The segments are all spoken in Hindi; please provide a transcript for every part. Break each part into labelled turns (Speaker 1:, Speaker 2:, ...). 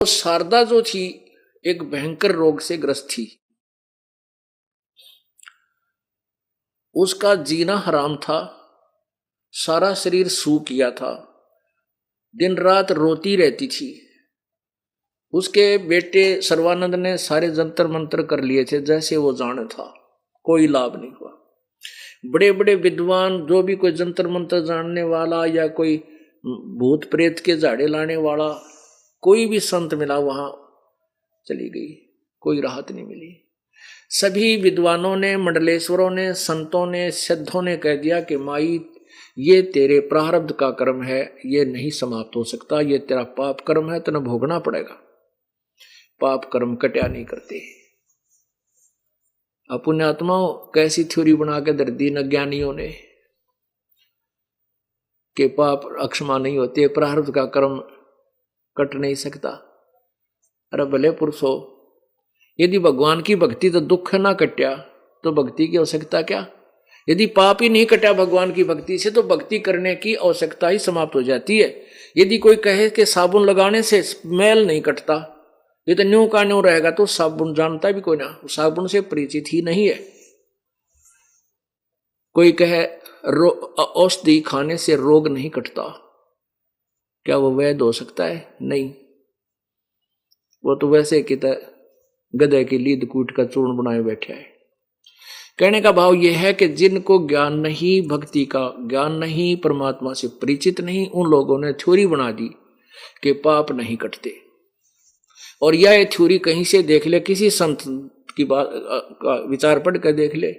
Speaker 1: तो शारदा जो थी एक भयंकर रोग से ग्रस्त थी। उसका जीना हराम था, सारा शरीर सूख गया था, दिन रात रोती रहती थी। उसके बेटे सर्वानंद ने सारे जंतर मंत्र कर लिए थे जैसे वो जाने था, कोई लाभ नहीं हुआ। बड़े बड़े विद्वान जो भी कोई जंतर मंत्र जानने वाला या कोई भूत प्रेत के झाड़े लाने वाला कोई भी संत मिला वहां चली गई, कोई राहत नहीं मिली। सभी विद्वानों ने, मंडलेश्वरों ने, संतों ने, सिद्धों ने कह दिया कि माई ये तेरे प्रारब्ध का कर्म है, ये नहीं समाप्त हो सकता, ये तेरा पाप कर्म है, तेने भोगना पड़ेगा। पाप कर्म कट्या नहीं करते। पुण्यात्माओं कैसी थ्योरी बना के दर दी न ज्ञानियों ने कि पाप अक्षमा नहीं होते, प्रारब्ध का कर्म कट नहीं सकता। अरे भले पुरुषो, यदि भगवान की भक्ति तो दुख ना कट्या तो भक्ति की आवश्यकता क्या? यदि पाप ही नहीं कटा भगवान की भक्ति से तो भक्ति करने की आवश्यकता ही समाप्त हो जाती है। यदि कोई कहे कि साबुन लगाने से मैल नहीं कटता, ये तो न्यू का न्यू रहेगा, तो साबुन जानता भी कोई ना, साबुन से परिचित ही नहीं है। कोई कहे औषधि खाने से रोग नहीं कटता, क्या वो वैध हो सकता है? नहीं, वो तो वैसे कि गधे की लीद कूट का चूर्ण बनाए बैठे है। कहने का भाव यह है कि जिनको ज्ञान नहीं, भक्ति का ज्ञान नहीं, परमात्मा से परिचित नहीं, उन लोगों ने थ्योरी बना दी कि पाप नहीं कटते। और यह थ्योरी कहीं से देख ले, किसी संत की बात का विचार पढ़ कर देख ले,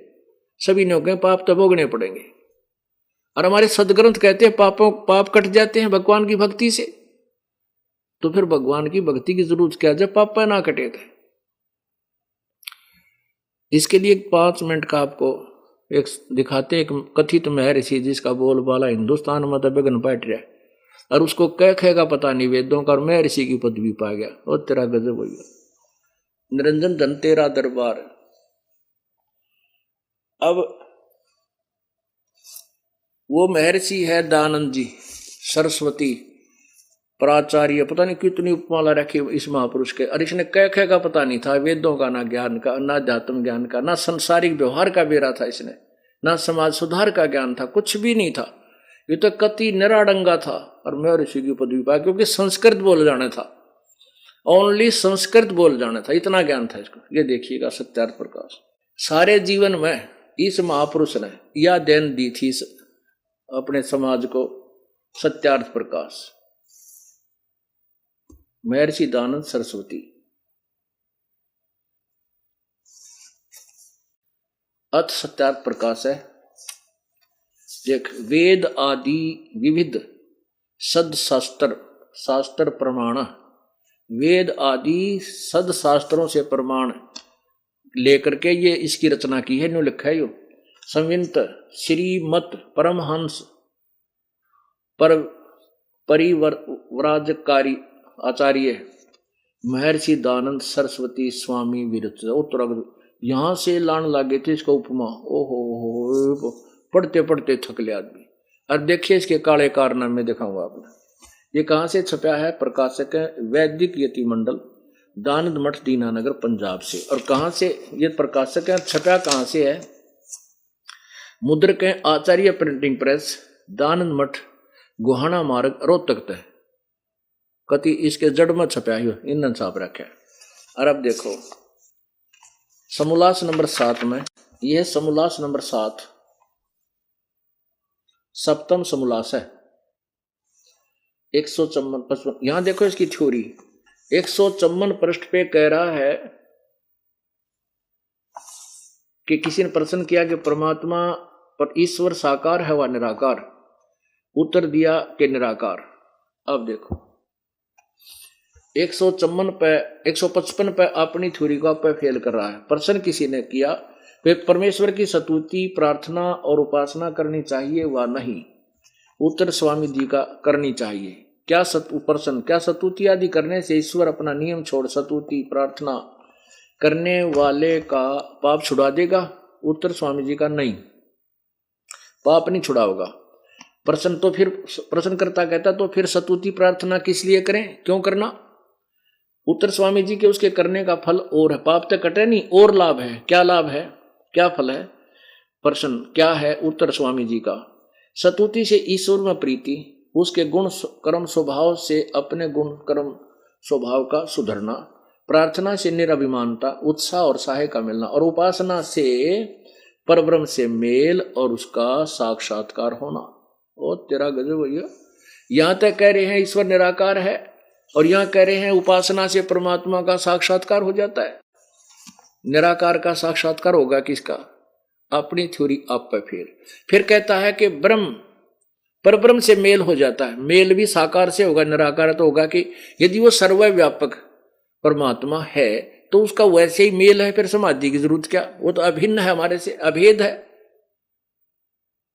Speaker 1: सभी ने कहे पाप तो भोगने पड़ेंगे। और हमारे सदग्रंथ कहते हैं पाप कट जाते हैं भगवान की भक्ति से। तो फिर भगवान की भक्ति की जरूरत क्या जब पाप ना कटे थे? इसके लिए 5 मिनट का आपको एक दिखाते, एक कथित महर्षि जिसका बोलबाला हिंदुस्तान में तो बेगन पाट रहा है, और उसको कह खेगा पता नहीं वेदों का, और महर्षि की पदवी पा गया। और तेरा गजब हो गया, निरंजन धन तेरा दरबार। अब वो महर्षि है दानंद जी, सरस्वती प्राचार्य, पता नहीं कितनी उपमाला रखी इस महापुरुष के। और इसने कह का पता नहीं था, वेदों का, ना ज्ञान का, ना अध्यात्म ज्ञान का, ना संसारिक व्यवहार का बेरा था इसने, ना समाज सुधार का ज्ञान था, कुछ भी नहीं था। ये तो कति निराडंगा था और महर्षि की पदवी पाया, क्योंकि संस्कृत बोल जाना था, ओनली संस्कृत बोल जाना था, इतना ज्ञान था इसको। ये देखिएगा सत्यार्थ प्रकाश। सारे जीवन में इस महापुरुष ने यह देन दी थी अपने समाज को, सत्यार्थ प्रकाश, महर्षि दानंद सरस्वती। अथ सत्यार्थ प्रकाश है, देख, वेद आदि विविध सद शास्त्र प्रमाण, वेद आदि सद शास्त्रों से प्रमाण लेकर के ये इसकी रचना की है। न्यू लिखा है यो, संवित श्रीमत परमहंस पर परिव्राजकारी आचार्य महर्षि दानंद सरस्वती स्वामी विरच। उत्तर यहां से लान लागे थे इसका उपमा, ओहो पढ़ते पढ़ते थक ले आदमी। और देखिए इसके काले कारनामे दिखाऊंगा आपने। ये कहां से छपा है? प्रकाशक है वैदिक यति मंडल, दानंद मठ, दीनानगर, पंजाब से। और कहां से ये प्रकाशक है, छपा कहां से है? मुद्रक है आचार्य प्रिंटिंग प्रेस, दानंद मठ, गुहाना मार्ग, रोहतक तक। कति इसके जड़ में छपा है, इन छाप रखे। और अब देखो समोल्लास नंबर 7 में, यह समोल्लास नंबर 7 सप्तम समोल्लास है, 154। यहां देखो इसकी थ्योरी 154 पृष्ठ पे कह रहा है कि किसी ने प्रश्न किया कि परमात्मा पर ईश्वर साकार है व निराकार? उत्तर दिया कि निराकार। अब देखो 155 पे अपनी थ्योरी को पे फेल कर रहा है। प्रश्न किसी ने किया वे परमेश्वर की स्तुति, प्रार्थना और उपासना करनी चाहिए व नहीं? उत्तर स्वामी जी का करनी चाहिए। क्या प्रश्न, क्या स्तुति आदि करने से ईश्वर अपना नियम छोड़ स्तुति प्रार्थना करने वाले का पाप छुड़ा देगा? उत्तर स्वामी जी का नहीं, पाप नहीं छुड़ाओगा। प्रश्न तो फिर प्रश्नकर्ता कहता तो फिर स्तुति प्रार्थना किस लिए करें, क्यों करना? उत्तर स्वामी जी के उसके करने का फल और है, पाप तक कटे नहीं, और लाभ है। क्या लाभ है, क्या फल है? प्रश्न क्या है उत्तर स्वामी जी का? सतुति से ईश्वर में प्रीति, उसके गुण कर्म स्वभाव से अपने गुण कर्म स्वभाव का सुधरना, प्रार्थना से निराभिमानता, उत्साह और सहाय का मिलना, और उपासना से परब्रह्म से मेल और उसका साक्षात्कार होना। ओ तेरा गजब भैया, यहां तक कह रहे हैं ईश्वर निराकार है, और यहां कह रहे हैं उपासना से परमात्मा का साक्षात्कार हो जाता है। निराकार का साक्षात्कार होगा किसका? अपनी थ्योरी आप पे। फिर कहता है कि ब्रह्म परब्रह्म से मेल हो जाता है। मेल भी साकार से होगा, निराकार तो होगा कि यदि वो सर्वव्यापक परमात्मा है तो उसका वैसे ही मेल है, फिर समाधि की जरूरत क्या? वो तो अभिन्न है, हमारे से अभेद है।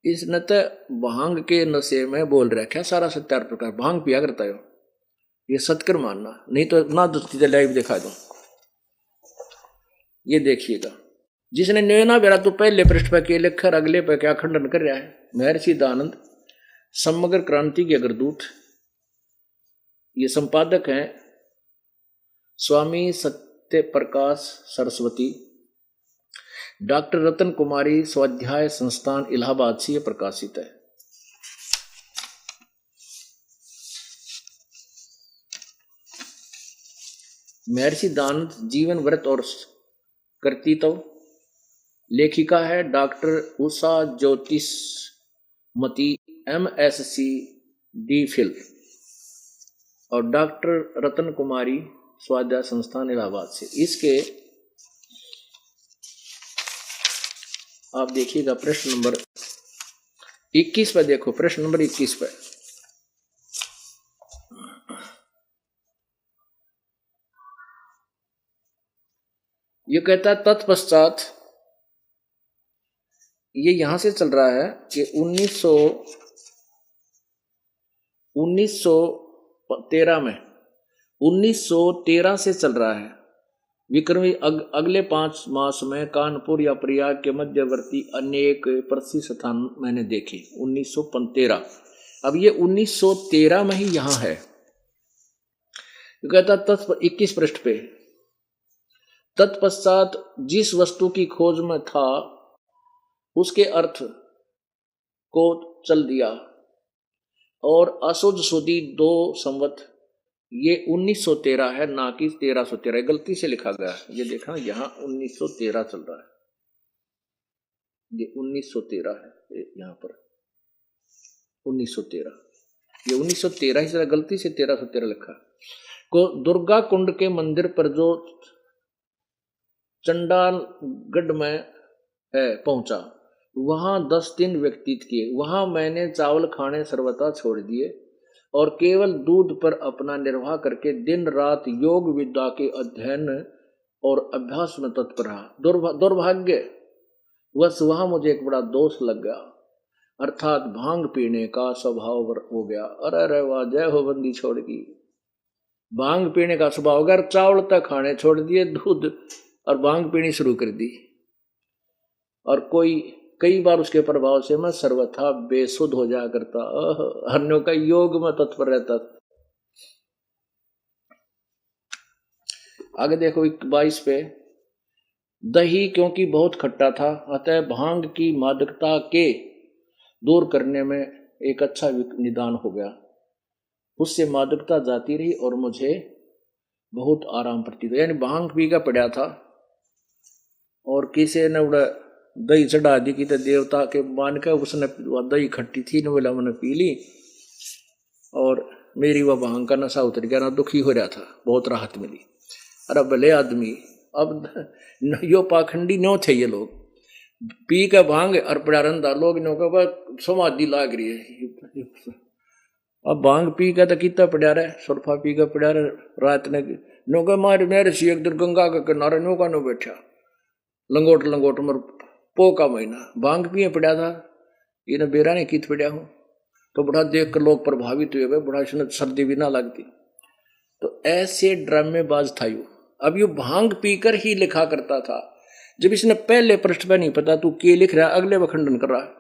Speaker 1: इस नत भांग के नशे में बोल रखा सारा सत्यार प्रकार। भांग पिया करता है ये सत्कर मानना, नहीं तो ना दोस्ती लाइव दिखा दो। ये देखिएगा, जिसने नैना बेरा तो पहले पृष्ठ पर के लेखर अगले पर क्या खंडन कर रहा है। महर्षि दयानंद समग्र क्रांति के अग्रदूत, ये संपादक हैं स्वामी सत्य प्रकाश सरस्वती, डॉक्टर रतन कुमारी स्वाध्याय संस्थान इलाहाबाद से ये प्रकाशित है। महर्षि दयानंद जीवन व्रत और कर्तृत्व। लेखिका है डॉक्टर उषा ज्योतिषमती MSc D.Phil, और डॉक्टर रतन कुमारी स्वाध्याय संस्थान इलाहाबाद से। इसके आप देखिएगा प्रश्न नंबर 21 पर देखो, प्रश्न नंबर 21 पर ये कहता है तत्पश्चात, ये यहां से चल रहा है कि 1913 से चल रहा है विक्रमी। अगले 5 मास में कानपुर या प्रयाग के मध्यवर्ती अनेक प्रसिद्ध स्थान मैंने देखे। 1913, अब ये 1913 में ही यहां है। कहता 21 पृष्ठ पे, तत्पश्चात जिस वस्तु की खोज में था उसके अर्थ को चल दिया, और असुद सुदी 2 संवत, ये 1913 है ना कि 1313, गलती से लिखा गया है। ये देखा यहाँ 1913 चल रहा है, ये 1913 है यहाँ पर 1913, ये 1913 ही गलती से 1313 लिखा को। दुर्गा कुंड के मंदिर पर जो चंडालगढ़ में है पहुंचा, वहां 10 दिन व्यतीत किए। वहां मैंने चावल खाने सर्वथा छोड़ दिए और केवल दूध पर अपना निर्वाह करके दिन रात योग विद्या के अध्ययन और अभ्यास में तत्पर रहा। दुर्भाग्य वश वहां मुझे एक बड़ा दोष लग गया, अर्थात भांग पीने का स्वभाव हो गया। अरे वाह, जय हो बंदी छोड़ की। भांग पीने का स्वभाव, अगर चावल तक खाने छोड़ दिए, दूध और भांग पीनी शुरू कर दी, और कई बार उसके प्रभाव से मैं सर्वथा बेसुध हो जाया करता, अन्यों का योग में तत्पर रहता था। आगे देखो 22 पे, दही क्योंकि बहुत खट्टा था, अतः भांग की मादकता के दूर करने में एक अच्छा निदान हो गया। उससे मादकता जाती रही और मुझे बहुत आराम प्रतीत हुआ। यानी भांग पी का पड़ा था और किसी ने उड़ा दही चढ़ा दी कि तो देवता के मान के उसने दही खट्टी थी न, बोला मैंने पी ली और मेरी वह भांग का नशा उतर गया ना, दुखी हो रहा था, बहुत राहत मिली। अरे भले आदमी, अब यो पाखंडी नो थे ये लोग, पी के भांग और पड़ारंदा लोग नो का समाधि लाग रही है। अब भांग पी के तो कितना पड़ा रहे, सुरफा पी के पड़ा रहे, रात ने नो का मारे मेरे सी एक दिन गंगा का किनारे नो का नो बैठा लंगोट मर पो का महीना भांग पिए पड़ा था। ये न बेरा ने कित पड़ा हूं, तो बड़ा देख कर लोग प्रभावित हुए, बड़ा सर्दी भी ना लगती। तो ऐसे ड्रामेबाज था यू। अब यू भांग पीकर ही लिखा करता था, जब इसने पहले पृष्ठ पे नहीं पता तू के लिख रहा है, अगले में खंडन कर रहा है।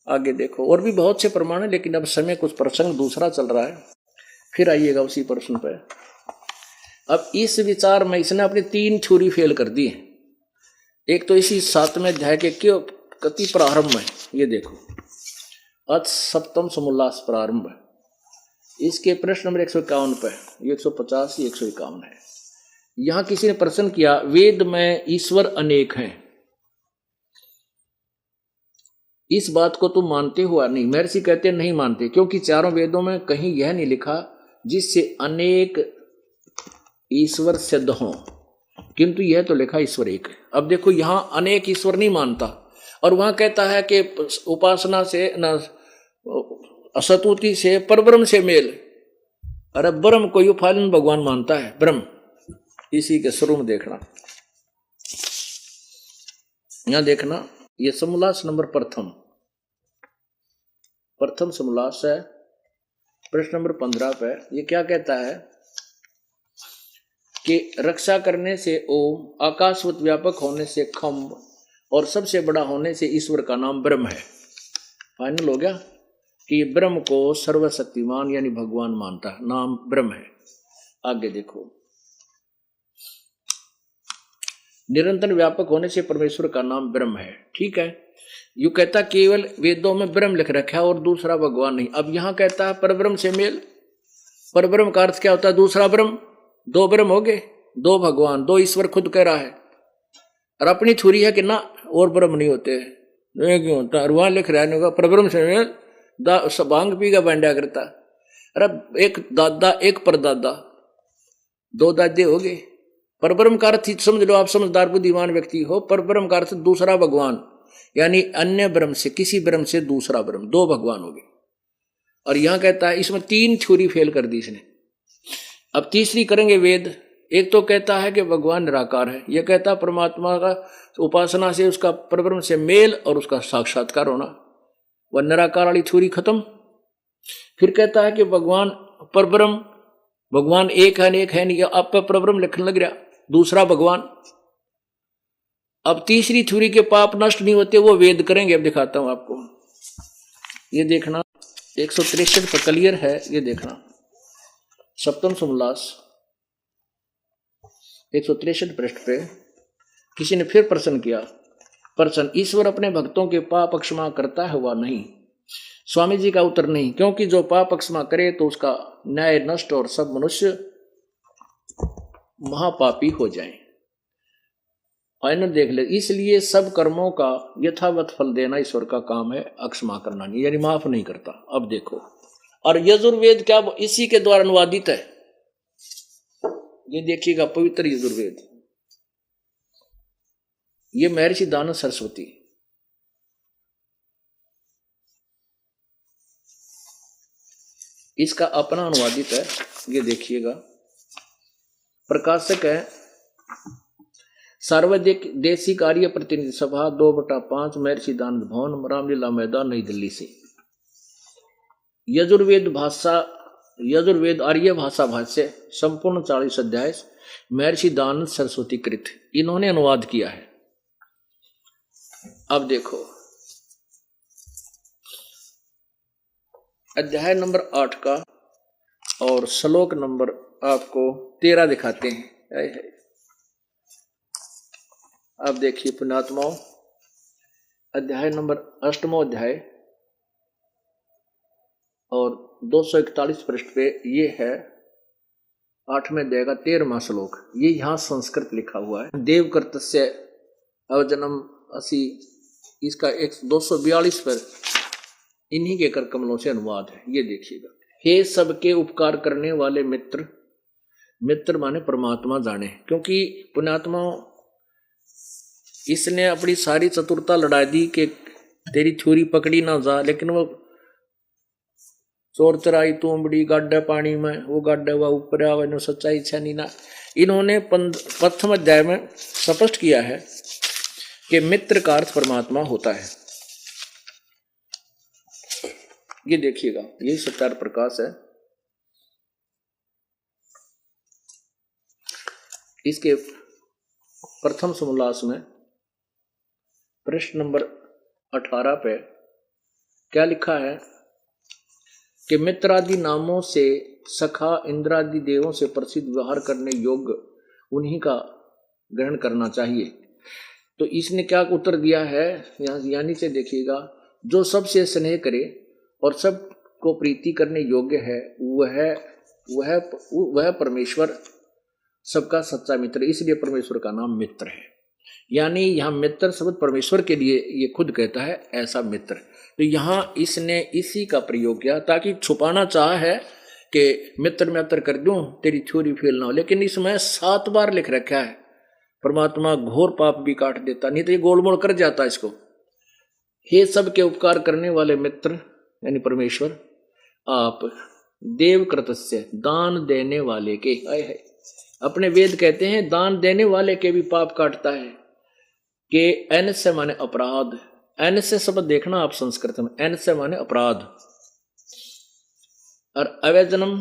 Speaker 1: आगे देखो और भी बहुत से प्रमाण है, लेकिन अब समय कुछ प्रसंग दूसरा चल रहा है, फिर आइएगा उसी प्रश्न पे। अब इस विचार में इसने अपनी 3 थ्योरी फेल कर दी है। एक तो इसी 7वें अध्याय के क्यों कति प्रारंभ है, ये देखो, अथ सप्तम समोल्लास प्रारंभ, इसके प्रश्न नंबर 151 पे, 150 151 है। यहां किसी ने प्रश्न किया, वेद में ईश्वर अनेक हैं, इस बात को तुम मानते हो? नहीं। महर्षि कहते नहीं मानते, क्योंकि चारों वेदों में कहीं यह नहीं लिखा जिससे अनेक ईश्वर सिद्ध हों, किंतु यह तो लिखा ईश्वर एक है। अब देखो यहां अनेक ईश्वर नहीं मानता, और वहां कहता है कि उपासना से न असतुति से परब्रह्म से मेल। अरे ब्रह्म को फालन भगवान मानता है, ब्रह्म इसी के स्वरूप देखना, यहां देखना, ये समोल्लास नंबर प्रथम समोल्लास है, प्रश्न नंबर 15 पे। ये क्या कहता है कि रक्षा करने से ओम, आकाशवत व्यापक होने से खम्भ, और सबसे बड़ा होने से ईश्वर का नाम ब्रह्म है। फाइनल हो गया कि ब्रह्म को सर्वशक्तिमान यानी भगवान मानता है, नाम ब्रह्म है। आगे देखो, निरंतर व्यापक होने से परमेश्वर का नाम ब्रह्म है। ठीक है, यू कहता केवल वेदों में ब्रह्म लिख रखा है और दूसरा भगवान नहीं। अब यहां कहता है परब्रह्म से मेल। परब्रह्म का अर्थ क्या होता है? दूसरा ब्रह्म। 2 ब्रह्म हो गए, 2 भगवान, 2 ईश्वर खुद कह रहा है, और अपनी थ्योरी है कि ना और ब्रह्म नहीं होते, क्यों होता? और वहां लिख रहा है परब्रह्म से मेल, भांग पी का बांडा करता। अरे एक दादा एक परदादा, 2 दादे हो गए। परब्रह्म का अर्थ समझ लो, आप समझदार बुद्धिमान व्यक्ति हो। परब्रह्म का अर्थ दूसरा भगवान, यानी अन्य ब्रह्म से, किसी ब्रह्म से दूसरा ब्रह्म, 2 भगवान हो गए। और यहां कहता है इसमें 3 थ्योरी फेल कर दी इसने। अब तीसरी करेंगे वेद। एक तो कहता है कि भगवान निराकार है, यह कहता है परमात्मा का उपासना से उसका परब्रह्म से मेल और उसका साक्षात्कार होना, वह निराकार वाली थ्योरी खत्म। फिर कहता है कि भगवान परब्रह्म, भगवान एक है नहीं, आप पे परब्रह्म लिखने लग रहा, दूसरा भगवान। अब तीसरी थ्योरी के पाप नष्ट नहीं होते, वो वेद करेंगे। अब दिखाता हूं आपको, ये देखना 163 पर क्लियर है, ये देखना सप्तम समोल्लास 163 पृष्ठ पे किसी ने फिर प्रश्न किया, प्रश्न, ईश्वर अपने भक्तों के पाप क्षमा करता है वा नहीं? स्वामी जी का उत्तर नहीं, क्योंकि जो पाप क्षमा करे तो उसका न्याय नष्ट और सब मनुष्य महापापी हो जाएं। फाइनल देख ले, इसलिए सब कर्मों का यथावत फल देना ईश्वर का काम है, अक्षमा करना नहीं, यानी माफ नहीं करता। अब देखो, और यजुर्वेद क्या इसी के द्वारा अनुवादित है, ये देखिएगा, पवित्र यजुर्वेद, ये महर्षि दानव सरस्वती, इसका अपना अनुवादित है, ये देखिएगा। प्रकाशक है सार्वदेशी कार्य प्रतिनिधि सभा 2/5 महर्षि दानव भवन, रामलीला मैदान, नई दिल्ली से। यजुर्वेद आर्य भाषा भाष्य संपूर्ण 40 अध्याय महर्षि दानव सरस्वती कृत, इन्होंने अनुवाद किया है। अब देखो अध्याय नंबर 8 का और श्लोक नंबर आपको 13 दिखाते हैं। अब देखिए पुण्यात्माओं, अध्याय नंबर 8वां अध्याय और 241 पृष्ठ पे ये है 8वें अध्याय का 13वां श्लोक। ये यहाँ संस्कृत लिखा हुआ है, देव कर्तस्य अवजनम असी, इसका 242 पर इन्हीं के कर कमलों से अनुवाद है। ये देखिएगा, हे सबके उपकार करने वाले मित्र, मित्र माने परमात्मा जाने, क्योंकि पुण्यात्मा इसने अपनी सारी चतुरता लड़ा दी कि तेरी थ्योरी पकड़ी ना जा, लेकिन वो चोर चराई तूंबड़ी गाड्डा पानी में, वो गाड्डा हुआ ऊपर आवा, सच्चाई इच्छा नहीं ना। इन्होंने प्रथम अध्याय में स्पष्ट किया है कि मित्र का अर्थ परमात्मा होता है। ये देखिएगा, यही सत्यार प्रकाश है। इसके प्रथम समोल्लास में प्रश्न नंबर 18 पे क्या लिखा है कि मित्रादि नामों से सखा इंद्रादि देवों से प्रसिद्ध व्यवहार करने योग्य उन्हीं का ग्रहण करना चाहिए। तो इसने क्या उत्तर दिया है, यहाँ नीचे देखिएगा, जो सबसे स्नेह करे और सबको प्रीति करने योग्य है वह परमेश्वर सबका सच्चा मित्र, इसलिए परमेश्वर का नाम मित्र है। यानी यहाँ मित्र शब्द परमेश्वर के लिए ये खुद कहता है ऐसा मित्र। तो यहाँ इसने इसी का प्रयोग किया ताकि छुपाना चाहा है कि मित्र में अतर कर दूं तेरी छोरी फेल ना हो, लेकिन इसमें 7 बार लिख रखा है परमात्मा घोर पाप भी काट देता, नहीं तो ये गोलमोल कर जाता इसको। हे सबके उपकार करने वाले मित्र यानी परमेश्वर, आप देव कृतस्य दान देने वाले के, है अपने वेद कहते हैं दान देने वाले के भी पाप काटता है। कि एन से माने अपराध, एन से शब्द देखना आप संस्कृत में, एन से माने अपराध, और अवैजनम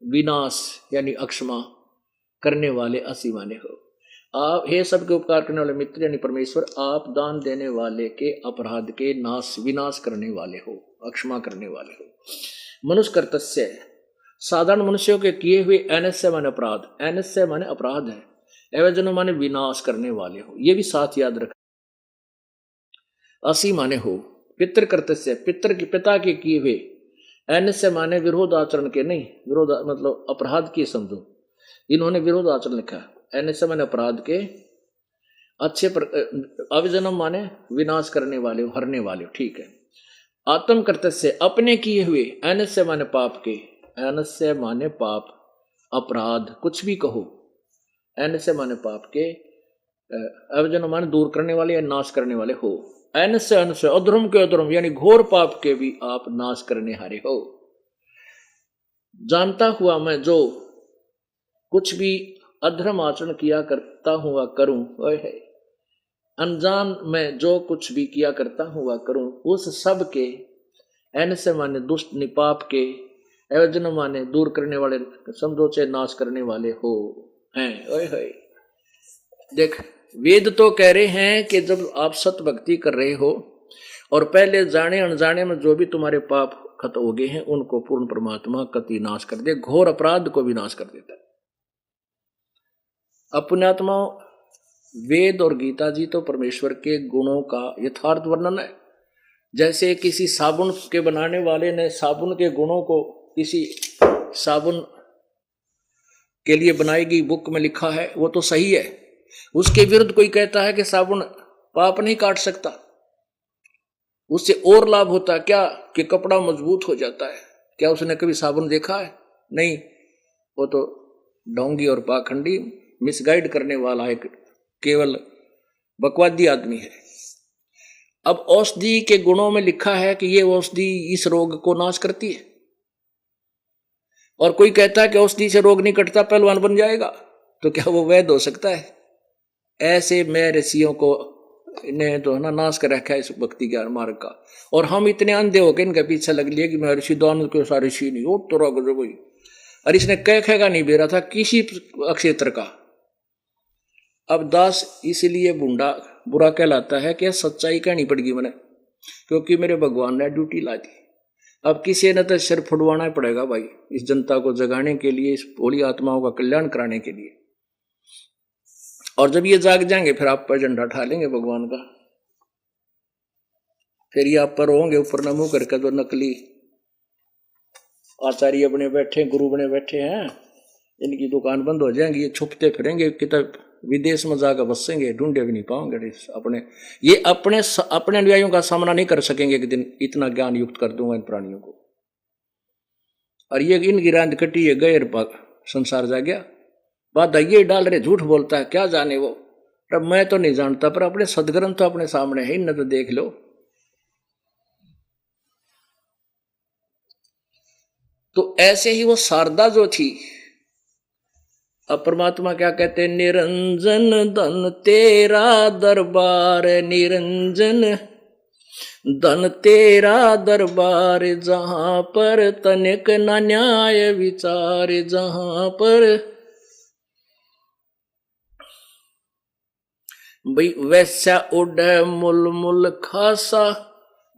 Speaker 1: विनाश यानी अक्षमा करने वाले असी माने हो। आप हे सबके उपकार करने वाले मित्र यानी परमेश्वर, आप दान देने वाले के अपराध के विनाश करने वाले हो, अक्षमा करने वाले हो। मनुष्य कर्तस्य, साधारण मनुष्यों के किए हुए एनस्य माने अपराध, एनस्य माने अपराध है, एवजन माने विनाश करने वाले हो, ये भी साथ याद रख। असी माने हो, पितृ कर्तस्य पितर की पिता के किए हुए, एनस्य माने विरोध आचरण के, नहीं विरोध मतलब अपराध की समझो, इन्होंने विरोध आचरण लिखा, एनस्य माने अपराध के, अच्छे अविजनम माने विनाश करने वाले हो, हरने वाले हो, ठीक है। आत्म कर्तस्य अपने किए हुए, एनस्य माने पाप के, एनस्य माने पाप अपराध कुछ भी कहो, एनस्य माने पाप के, अविजन माने दूर करने वाले या नाश करने वाले हो। एनस्य अनस्य अधर्म के अधर्म यानी घोर पाप के भी आप नाश करने हारे हो। जानता हुआ मैं जो कुछ भी अधर्म आचरण किया करता हुआ करूं, वह है अनजान में जो कुछ भी किया करता हुआ करूं, उस सब के, एनस्य माने दुष्ट निपाप के, एवजन माने दूर करने वाले, समझो से नाश करने वाले हो हैं। ओए होए, देख वेद तो कह रहे हैं कि जब आप सत्य भक्ति कर रहे हो और पहले जाने अनजाने में जो भी तुम्हारे पाप खत हो गए हैं उनको पूर्ण परमात्मा कति नाश कर दे, घोर अपराध को भी नाश कर देता है। अपनात्मा वेद और गीता जी तो परमेश्वर के गुणों का यथार्थ वर्णन है। जैसे किसी साबुन के बनाने वाले ने साबुन के गुणों को किसी साबुन के लिए बनाई गई बुक में लिखा है, वो तो सही है। उसके विरुद्ध कोई कहता है कि साबुन पाप नहीं काट सकता, उससे और लाभ होता है क्या कि कपड़ा मजबूत हो जाता है। क्या उसने कभी साबुन देखा है? नहीं, वो तो ढोंगी और पाखंडी मिसगाइड करने वाला एक केवल बकवादी आदमी है। अब औषधि के गुणों में लिखा है कि ये औषधि इस रोग को नाश करती है, और कोई कहता है कि औषधि से रोग नहीं कटता, पहलवान बन जाएगा, तो क्या वो वैध हो सकता है? ऐसे मैं ऋषियों को ने तो ना नाश कर रखा है इस भक्ति ज्ञान मार्ग का, और हम इतने अंधे होकर इनके पीछे लग लिए कि मैं ऋषि दान के सारे ऋषि नहीं हो तो गजब हुई। और इसने कह नहीं बेरा था किसी क्षेत्र का। अब दास इसलिए बुरा कहलाता है कि सच्चाई कहनी पड़ेगी मैंने, क्योंकि मेरे भगवान ने ड्यूटी ला दी। अब किसी ने तो सिर फुड़वाना ही पड़ेगा भाई, इस जनता को जगाने के लिए, इस भोली आत्माओं का कल्याण कराने के लिए। और जब ये जाग जाएंगे फिर आप पर झंडा उठा लेंगे भगवान का, फिर ये आप पर होंगे ऊपर न मुंह करके। जो नकली आचार्य बने बैठे, गुरु बने बैठे हैं, इनकी दुकान बंद हो जाएंगी, ये छुपते फिरेंगे, किताब विदेश में जाकर बसेंगे, ढूंढे भी नहीं पाओगे अपने अनुयायियों का सामना नहीं कर सकेंगे। एक दिन इतना ज्ञान युक्त कर दूंगा इन प्राणियों को, और ये इनकी रांद कटी है गैर संसार जा गया। बात ये डाल रहे, झूठ बोलता है, क्या जाने वो। अब मैं तो नहीं जानता, पर अपने सदग्रंथ तो अपने सामने है, इन्हें तो देख लो। तो ऐसे ही वो शारदा जो थी, अब परमात्मा क्या कहते हैं, निरंजन धन तेरा दरबार, निरंजन धन तेरा दरबार, जहां पर तनिक न न्याय विचार, जहां पर भाई वैसा उड़ मुल मुल खासा,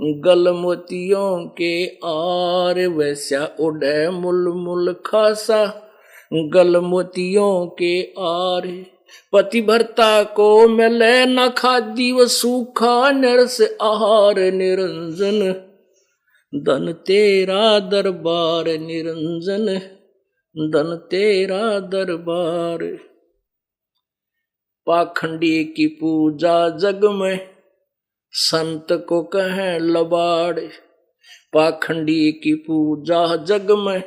Speaker 1: गल मोतियों के आर, वैसा उड़े मुल मुल खासा। गल मोतियों के आर, पति भरता को मिले न खादी, व सूखा नरस आहार निरंजन। धन तेरा दरबार निरंजन, धन तेरा दरबार। पाखंडी की पूजा जग में, संत को कहें लबाड़। पाखंडी की पूजा जग में,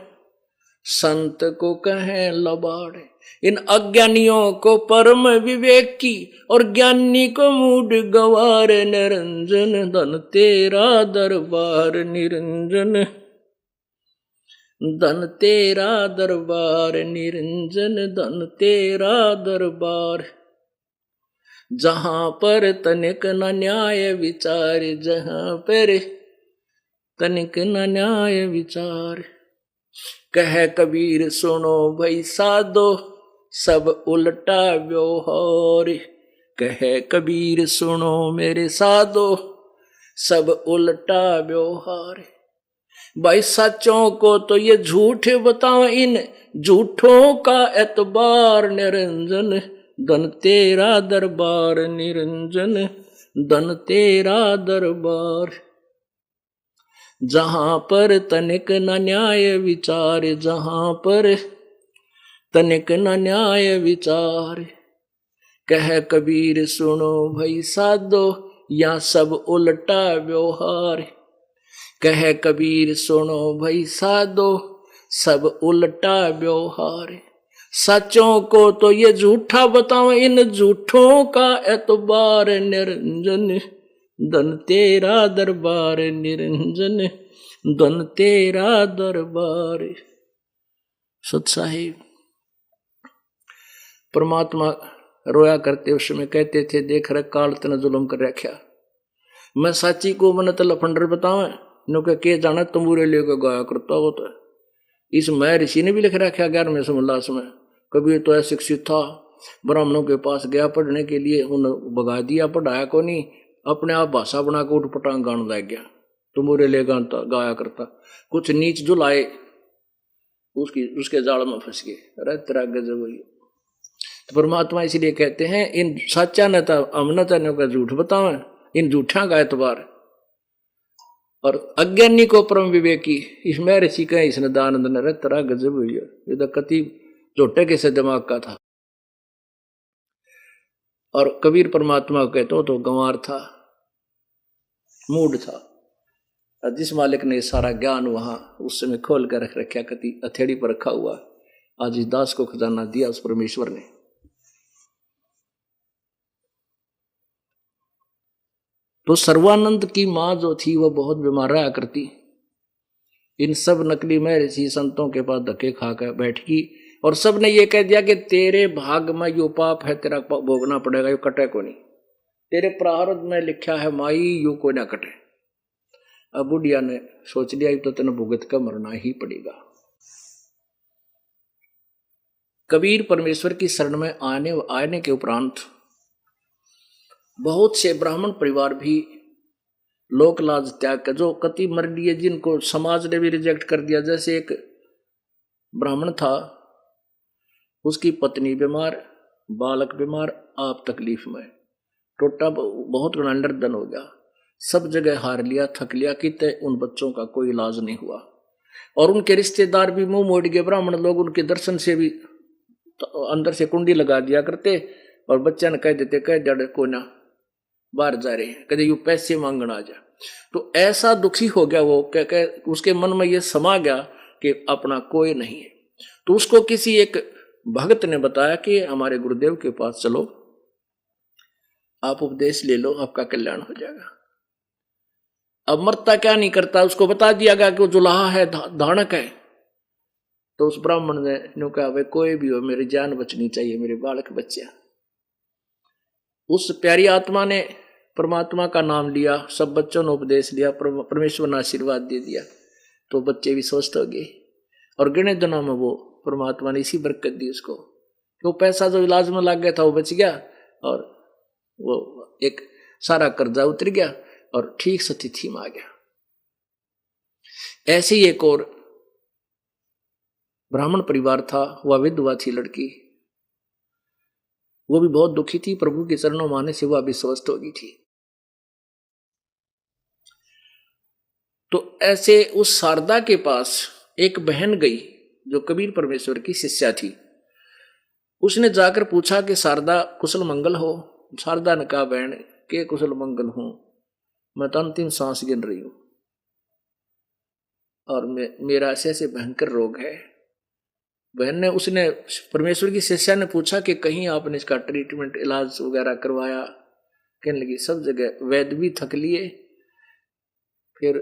Speaker 1: संत को कहें लबाड़। इन अज्ञानियों को परम विवेक की, और ज्ञानी को मूड गवार निरंजन। धन तेरा दरबार निरंजन, धन तेरा दरबार निरंजन, धन तेरा दरबार। जहां पर तनिक न न्याय विचार, जहां पर तनिक न न्याय विचार। कह कबीर सुनो भाई साधो, सब उल्टा व्यवहार। कह कबीर सुनो मेरे साधो, सब उल्टा व्यवहार। भाई सच्चों को तो ये झूठ बताओ, इन झूठों का एतबार निरंजन। धन तेरा दरबार निरंजन, धन तेरा दरबार। जहां पर तनिक न न्याय विचार, जहां पर तनिक न न्याय विचार। कह कबीर सुनो भाई साधो, या सब उल्टा व्यवहार। कह कबीर सुनो भाई साधो, सब उल्टा व्यवहार। सच्चों को तो ये झूठा बताओ, इन झूठों का एतबार निरंजन। धन तेरा दरबार निरंजन, धन तेरा दरबार। सत साहिब परमात्मा रोया करते उस समय कहते थे, देख रहे काल तने जुल्म कर रखा। मैं साची को मन तो लफंडर बतावे, नो के जाना तंबूरे लेकर गाया करता हो। तो इस मैं ऋषि ने भी लिख रखा 11वें समोल्लास में। कबीर तो अशिक्षित था, ब्राह्मणों के पास गया पढ़ने के लिए, उन भगा दिया, पढ़ाया को नहीं, अपने आप भाषा बना के उठ पटांग गाने लग गया, तंबूरे ले गाया करता। कुछ नीच जो लाए उसके जाल में फंस गए। अरे तेरा गजब हुई। तो परमात्मा इसलिए कहते हैं, इन सच्चा न था अमनता ने का झूठ बतावे, इन झूठा का एतबार। और अज्ञानी को परम विवेकी, इसमें ऋषि का इसने दानंद ने तेरा गजब हुई है। ये तो कति झोटे के से दिमाग का था। और कबीर परमात्मा को कहते हो तो गंवार था, मूड था। जिस मालिक ने सारा ज्ञान वहां उस समय खोल कर रख रखा, कति हथेड़ी पर रखा हुआ, आज इस दास को खजाना दिया उस परमेश्वर ने। तो सर्वानंद की माँ जो थी वो बहुत बीमार रहा करती। इन सब नकली में ऋषि संतों के पास धक्के खाकर बैठ गई, और सब ने ये कह दिया कि तेरे भाग में यो पाप है, तेरा भोगना पड़ेगा, यो कटे को नहीं। तेरे प्रारब्ध में लिखा है माई, यो को ना कटे। अब बुढ़िया ने सोच लिया तो तेने भुगत का मरना ही पड़ेगा। कबीर परमेश्वर की शरण में आने के उपरांत बहुत से ब्राह्मण परिवार भी लोक लाज त्याग कर, जो कति मर लिए, जिनको समाज ने भी रिजेक्ट कर दिया। जैसे एक ब्राह्मण था, उसकी पत्नी बीमार, बालक बीमार, आप तकलीफ में, टोटा बहुत अंडरदन हो गया, सब जगह हार लिया, थक लिया, कि उन बच्चों का कोई इलाज नहीं हुआ। और उनके रिश्तेदार भी मुंह मोड़ गए, ब्राह्मण लोग उनके दर्शन से भी अंदर से कुंडी लगा दिया करते, और बच्चा ने कह देते, कह जड़ को ना बाहर जा रहे हैं, कदे यू पैसे मांगना आ जा। तो ऐसा दुखी हो गया वो, कह उसके मन में ये समा गया कि अपना कोई नहीं है। तो उसको किसी एक भक्त ने बताया कि हमारे गुरुदेव के पास चलो, आप उपदेश ले लो, आपका कल्याण हो जाएगा। अब मरता क्या नहीं करता, उसको बता दिया गया कि वो जुलाहा है, धानक है। तो उस ब्राह्मण ने कहा, भाई कोई भी हो, मेरी जान बचनी चाहिए, मेरे बालक बच्चे। उस प्यारी आत्मा ने परमात्मा का नाम लिया, सब बच्चों ने उपदेश लिया, परमेश्वर ने आशीर्वाद दे दिया, तो बच्चे भी स्वस्थ हो गए। और गिने दिनों में वो परमात्मा ने इसी बरकत दी उसको, वो पैसा जो इलाज में लग गया था वो बच गया, और वो एक सारा कर्जा उतर गया। और ठीक सतिथि में आ गया। ऐसे ही एक और ब्राह्मण परिवार था, वह विधवा थी लड़की, वो भी बहुत दुखी थी, प्रभु के चरणों में आने से वह भी स्वस्थ हो गई थी। तो ऐसे उस शारदा के पास एक बहन गई जो कबीर परमेश्वर की शिष्या थी। उसने जाकर पूछा कि शारदा कुशल मंगल हो। शारदा ने कहा, बहन के कुशल मंगल हूं, मैं तो अंतिम सांस गिन रही हूं और मेरा ऐसे ऐसे भयंकर रोग है। बहन ने उसने परमेश्वर की शिष्या ने पूछा कि कहीं आपने इसका ट्रीटमेंट इलाज वगैरह करवाया? कहने लगी, सब जगह वैद्य भी थक लिए, फिर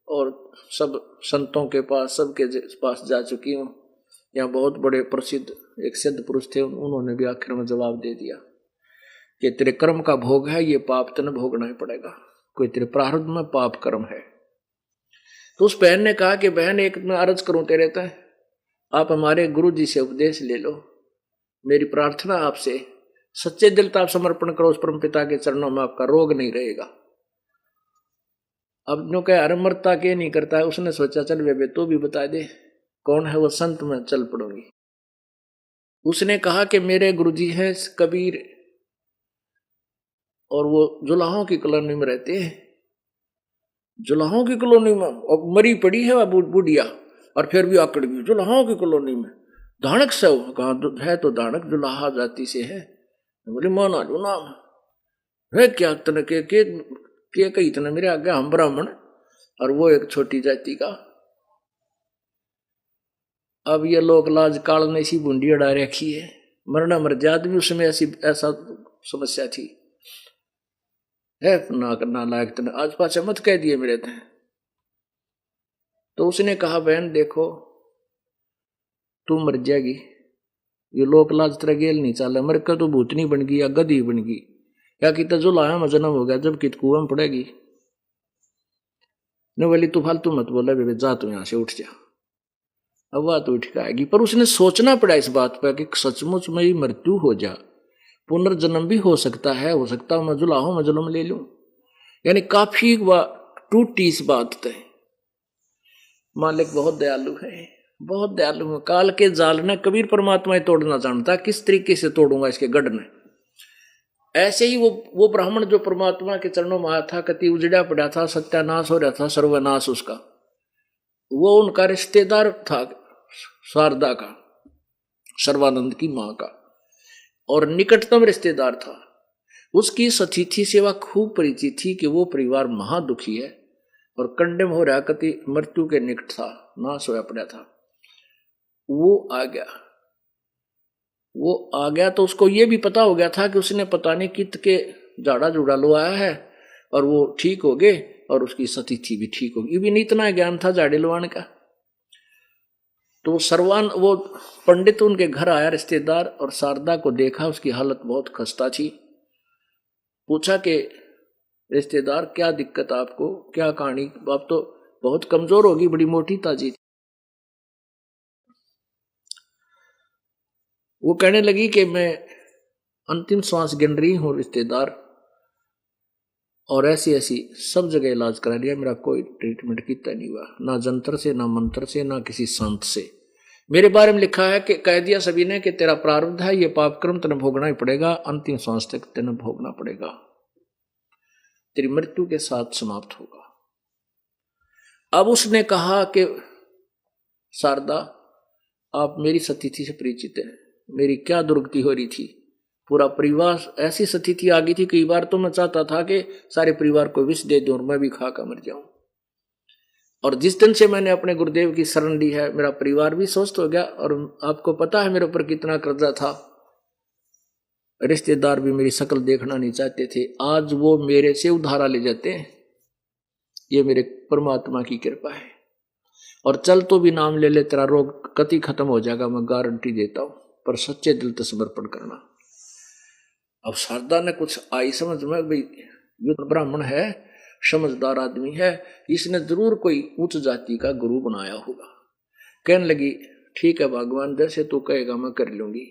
Speaker 1: और सब संतों के पास, सबके पास जा चुकी हूँ। यहाँ बहुत बड़े प्रसिद्ध एक सिद्ध पुरुष थे, उन्होंने भी आखिर में जवाब दे दिया कि तेरे कर्म का भोग है, ये पाप तने भोगना ही पड़ेगा, कोई तेरे प्रारब्ध में पाप कर्म है। तो उस बहन ने कहा कि बहन, एक मैं अर्ज करूं तेरे तय, आप हमारे गुरु जी से उपदेश ले लो। मेरी प्रार्थना आपसे, सच्चे दिल से आप समर्पण करो उस परम पिता के चरणों में, आपका रोग नहीं रहेगा। अब जो कह अरमरता के नहीं करता है, उसने सोचा चल बेबे तो भी बता दे कौन है वो संत, में चल पड़ूंगी। उसने कहा कि मेरे गुरुजी हैं कबीर, और वो जुलाहों की कॉलोनी में रहते हैं। जुलाहों की कॉलोनी में, और मरी पड़ी है वह बुढ़िया, और फिर भी आकड़ गई जुलाहों की कॉलोनी में। दानक से कहा है, तो दानक जुलाहा जाति से है। बोले माना लो नाम है क्या तने के कही तने मेरे आगे, हम ब्राह्मण और वो एक छोटी जाति का। अब ये लोग लाज काल ने इसी बूंदी अड़ा रखी है, मरना मर जात भी उसमें ऐसा समस्या थी है ना करना लायक तने आज पाछे मत कह दिए मेरे थे। तो उसने कहा, बहन देखो तू मर जाएगी, ये लोक लाज तेरा गेल नहीं चाले, मर कर तो भूतनी बन गई या गधी बन गई या कि जो लाया में जन्म हो गया, जब कित कुआं में पड़ेगी। न बोली तू फालतू मत बोला बेबे, जा तू यहां से उठ जा। अब बात उठ के आएगी, पर उसने सोचना पड़ा इस बात पर कि सचमुच मेरी मृत्यु हो जा, पुनर्जन्म भी हो सकता है, हो सकता है मैं जुलाहूं मैं जन्म ले लूं। यानी काफी टूटी इस बात तय। मालिक बहुत दयालु है, बहुत दयालु है। काल के जाल ने कबीर परमात्मा तोड़ना जानता, किस तरीके से तोड़ूंगा इसके गढ़ ने। ऐसे ही वो ब्राह्मण जो परमात्मा के चरणों में आया था, कति उजड़ा पड़ा था, सत्यानाश हो रहा था, सर्वनाश उसका, वो उनका रिश्तेदार था शारदा का, सर्वानंद की मां का, और निकटतम रिश्तेदार था। उसकी सतिथि सेवा खूब परिचित थी कि वो परिवार महादुखी है और कंडेम हो रहा, कति मृत्यु के निकट था, नाश होया पड़ा था। वो आ गया तो उसको ये भी पता हो गया था कि उसने पता नहीं कित के झाड़ा जुड़ा लो आया है और वो ठीक हो गए और उसकी सतिथि भी ठीक होगी। ये भी नहीं इतना ज्ञान था झाड़े लुआने का। तो वो पंडित उनके घर आया रिश्तेदार, और शारदा को देखा, उसकी हालत बहुत खस्ता थी। पूछा कि रिश्तेदार क्या दिक्कत आपको, क्या कहानी, आप तो बहुत कमजोर होगी, बड़ी मोटी ताजी। वो कहने लगी कि मैं अंतिम श्वास गिन रही हूं रिश्तेदार, और ऐसी ऐसी सब जगह इलाज करा लिया, मेरा कोई ट्रीटमेंट कितना नहीं हुआ, ना जंतर से, ना मंत्र से, ना किसी संत से। मेरे बारे में लिखा है कि कह दिया सभी ने कि तेरा प्रारब्ध है, ये पाप कर्म तेने भोगना ही पड़ेगा, अंतिम सांस तक तेने भोगना पड़ेगा, तेरी मृत्यु के साथ समाप्त होगा। अब उसने कहा कि शारदा आप मेरी सतिथि से परिचित है, मेरी क्या दुर्गति हो रही थी, पूरा परिवार ऐसी स्थिति आ गई थी, कई बार तो मैं चाहता था कि सारे परिवार को विष दे दूं और मैं भी खा कर मर जाऊं। और जिस दिन से मैंने अपने गुरुदेव की शरण ली है, मेरा परिवार भी स्वस्थ हो गया, और आपको पता है मेरे ऊपर कितना कर्जा था, रिश्तेदार भी मेरी शक्ल देखना नहीं चाहते थे, आज वो मेरे से उधारा ले जाते हैं। ये मेरे परमात्मा की कृपा है, और चल तो भी नाम ले ले, तेरा रोग कति खत्म हो जाएगा, मैं गारंटी देता हूं, पर सच्चे दिल से समर्पण करना। अब शारदा ने कुछ आई समझ में, भाई ये तो ब्राह्मण है, समझदार आदमी है, इसने जरूर कोई उच्च जाति का गुरु बनाया होगा। कहने लगी ठीक है भगवान, जैसे तू कहेगा मैं कर लूंगी,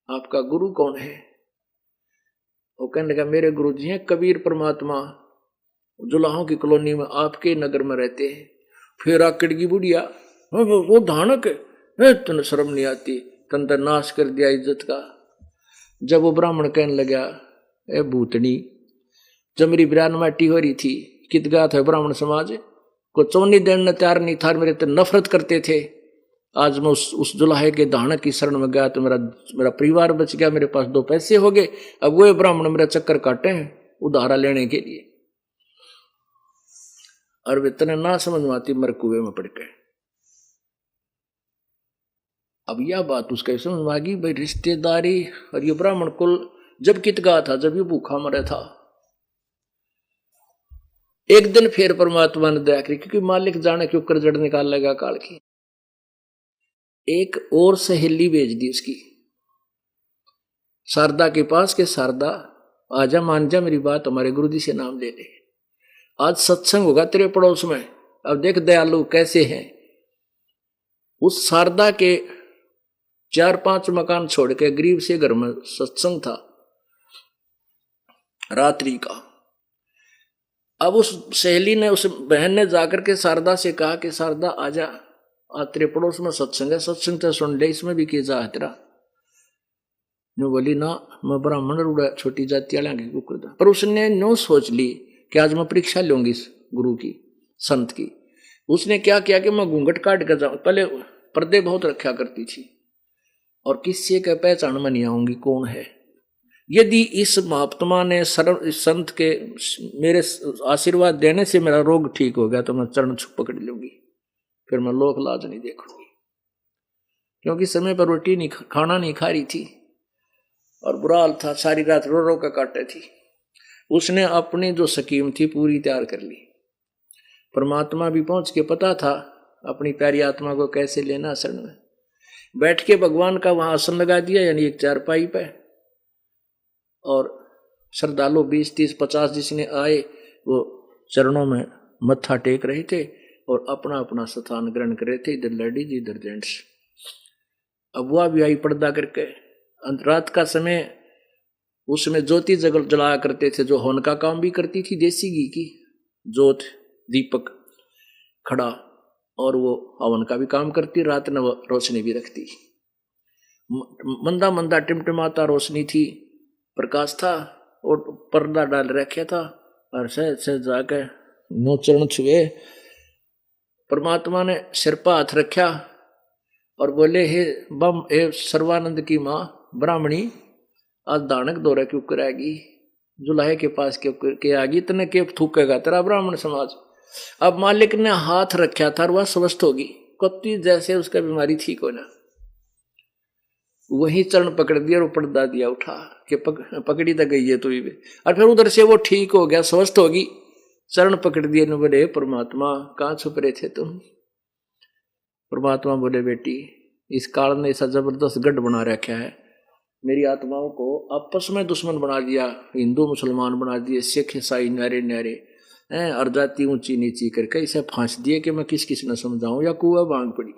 Speaker 1: आपका गुरु कौन है? वो कहने लगा मेरे गुरु जी हैं कबीर परमात्मा, जुलाहों की कॉलोनी में आपके नगर में रहते हैं। फिर आकड़ की बुढ़िया, वो धानक है, तन शर्म नहीं आती, तन तो नाश कर दिया इज्जत का। जब वो ब्राह्मण कहने लगा, ए भूतनी, जब मेरी बिरान माटी हो रही थी, कित गया था ब्राह्मण समाज को चौनी देने तैयार नहीं था, मेरे तो नफरत करते थे। आज मैं उस जुलाहे के धानक की शरण में गया तो मेरा परिवार बच गया, मेरे पास 2 पैसे हो गए। अब वो ब्राह्मण मेरा चक्कर काटे हैं उधारा लेने के लिए, और वे तने ना समझ में आती, मर कुएं में पड़ गए। अब यह बात उसका समझ में आ गई, भाई रिश्तेदारी और ये ब्राह्मण कुल जब कित गया था, जब ये भूखा मरा था। एक दिन फिर परमात्मा ने दया करी, क्योंकि मालिक जाने क्यों कर जड़ निकाल लगा काल की। एक और सहेली भेज दी उसकी शारदा के पास के शारदा आजा, मान जा मेरी बात, हमारे गुरुजी से नाम ले ले, आज सत्संग होगा तेरे पड़ोस में। अब देख दयालु कैसे हैं। उस शारदा के 4-5 मकान छोड़ के गरीब से घर में सत्संग था रात्रि का। अब उस सहेली ने, उस बहन ने जाकर के शारदा से कहा कि शारदा आजा, आज तेरे पड़ोस में सत्संग है, सत्संग तो सुन ले, इसमें भी किया है तेरा। नो बोली ना, मैं ब्राह्मण रूढ़ा छोटी जाति वाले की कुकर। पर उसने नो सोच ली कि आज मैं परीक्षा लूंगी इस गुरु की, संत की। उसने क्या किया कि मैं घूंघट काट कर जाऊं। पहले पर्दे बहुत रखा करती थी और किसी के पहचान में नहीं आऊंगी कौन है। यदि इस महात्मा ने संत के मेरे आशीर्वाद देने से मेरा रोग ठीक हो गया तो मैं चरण छुप पकड़ लूंगी, फिर मैं लोक लाज नहीं देखूंगी। क्योंकि समय पर रोटी नहीं, खाना नहीं खा रही थी और बुरा हाल था, सारी रात रो रो कर काटे थी। उसने अपनी जो स्कीम थी पूरी तैयार कर ली। परमात्मा भी पहुंच के पता था अपनी प्यारी आत्मा को कैसे लेना शरण में। बैठ के भगवान का वहां आसन लगा दिया, यानी एक चारपाई पे, और श्रद्धालु 20-30-50 जिसने आए वो चरणों में मत्था टेक रहे थे और अपना अपना स्थान ग्रहण कर रहे थे, इधर लेडीज इधर जेंट्स। अब वह भी आई पर्दा करके। रात का समय उसमें ज्योति जलाया करते थे, जो हवन का काम भी करती थी, देसी घी की ज्योत दीपक खड़ा, और वो हवन का भी काम करती, रात में रोशनी भी रखती। मंदा मंदा टिमटिमाता रोशनी थी, प्रकाश था, और पर्दा डाल रखा था, और से जाके नो चरण छुए। परमात्मा ने सिर पर हाथ रखा और बोले, हे बम, हे सर्वानंद की माँ ब्राह्मणी, आज दानक दौरा क्यों कराएगी, जुलाहे के पास क्यों के आगी, इतने के थूकेगा तेरा ब्राह्मण समाज। अब मालिक ने हाथ रखा था और वह स्वस्थ होगी, कत्ती जैसे उसका बीमारी ठीक हो ना। वही चरण पकड़ दिया और पर्दा दिया उठा कि पकड़ी तो गई है तो भी, और फिर उधर से वो ठीक हो गया, स्वस्थ होगी। चरण पकड़ दिए न, बोले परमात्मा कहाँ छुप रहे थे तुम। परमात्मा बोले, बेटी इस काल ने ऐसा जबरदस्त गढ़ बना रखा है, मेरी आत्माओं को आपस में दुश्मन बना दिया, हिंदू मुसलमान बना दिए, सिख ईसाई न्यारे न्यारे, और जाति ऊंची नीची करके इसे फांस दिए कि मैं किस किस न समझाऊं, या कुआ भांग पड़ी।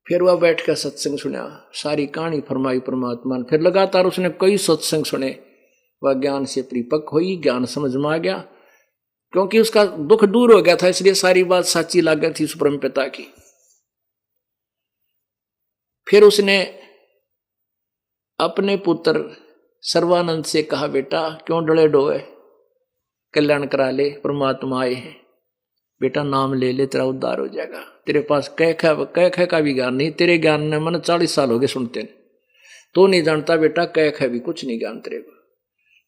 Speaker 1: फिर वह बैठ कर सत्संग सुना, सारी कहानी फरमाई परमात्मा ने। फिर लगातार उसने कई सत्संग सुने, वह ज्ञान से परिपक्व हुई, ज्ञान समझ में आ गया, क्योंकि उसका दुख दूर हो गया था, इसलिए सारी बात सच्ची लग गई थी उस परम पिता की। फिर उसने अपने पुत्र सर्वानंद से कहा, बेटा क्यों डले डोए, कल्याण करा ले, परमात्मा आए हैं, बेटा नाम ले ले, तेरा उद्धार हो जाएगा। तेरे पास कह का भी ज्ञान नहीं, तेरे ज्ञान ने मन 40 साल हो गए सुनते ने, तो नहीं जानता बेटा, कह भी कुछ नहीं ज्ञान तेरे को।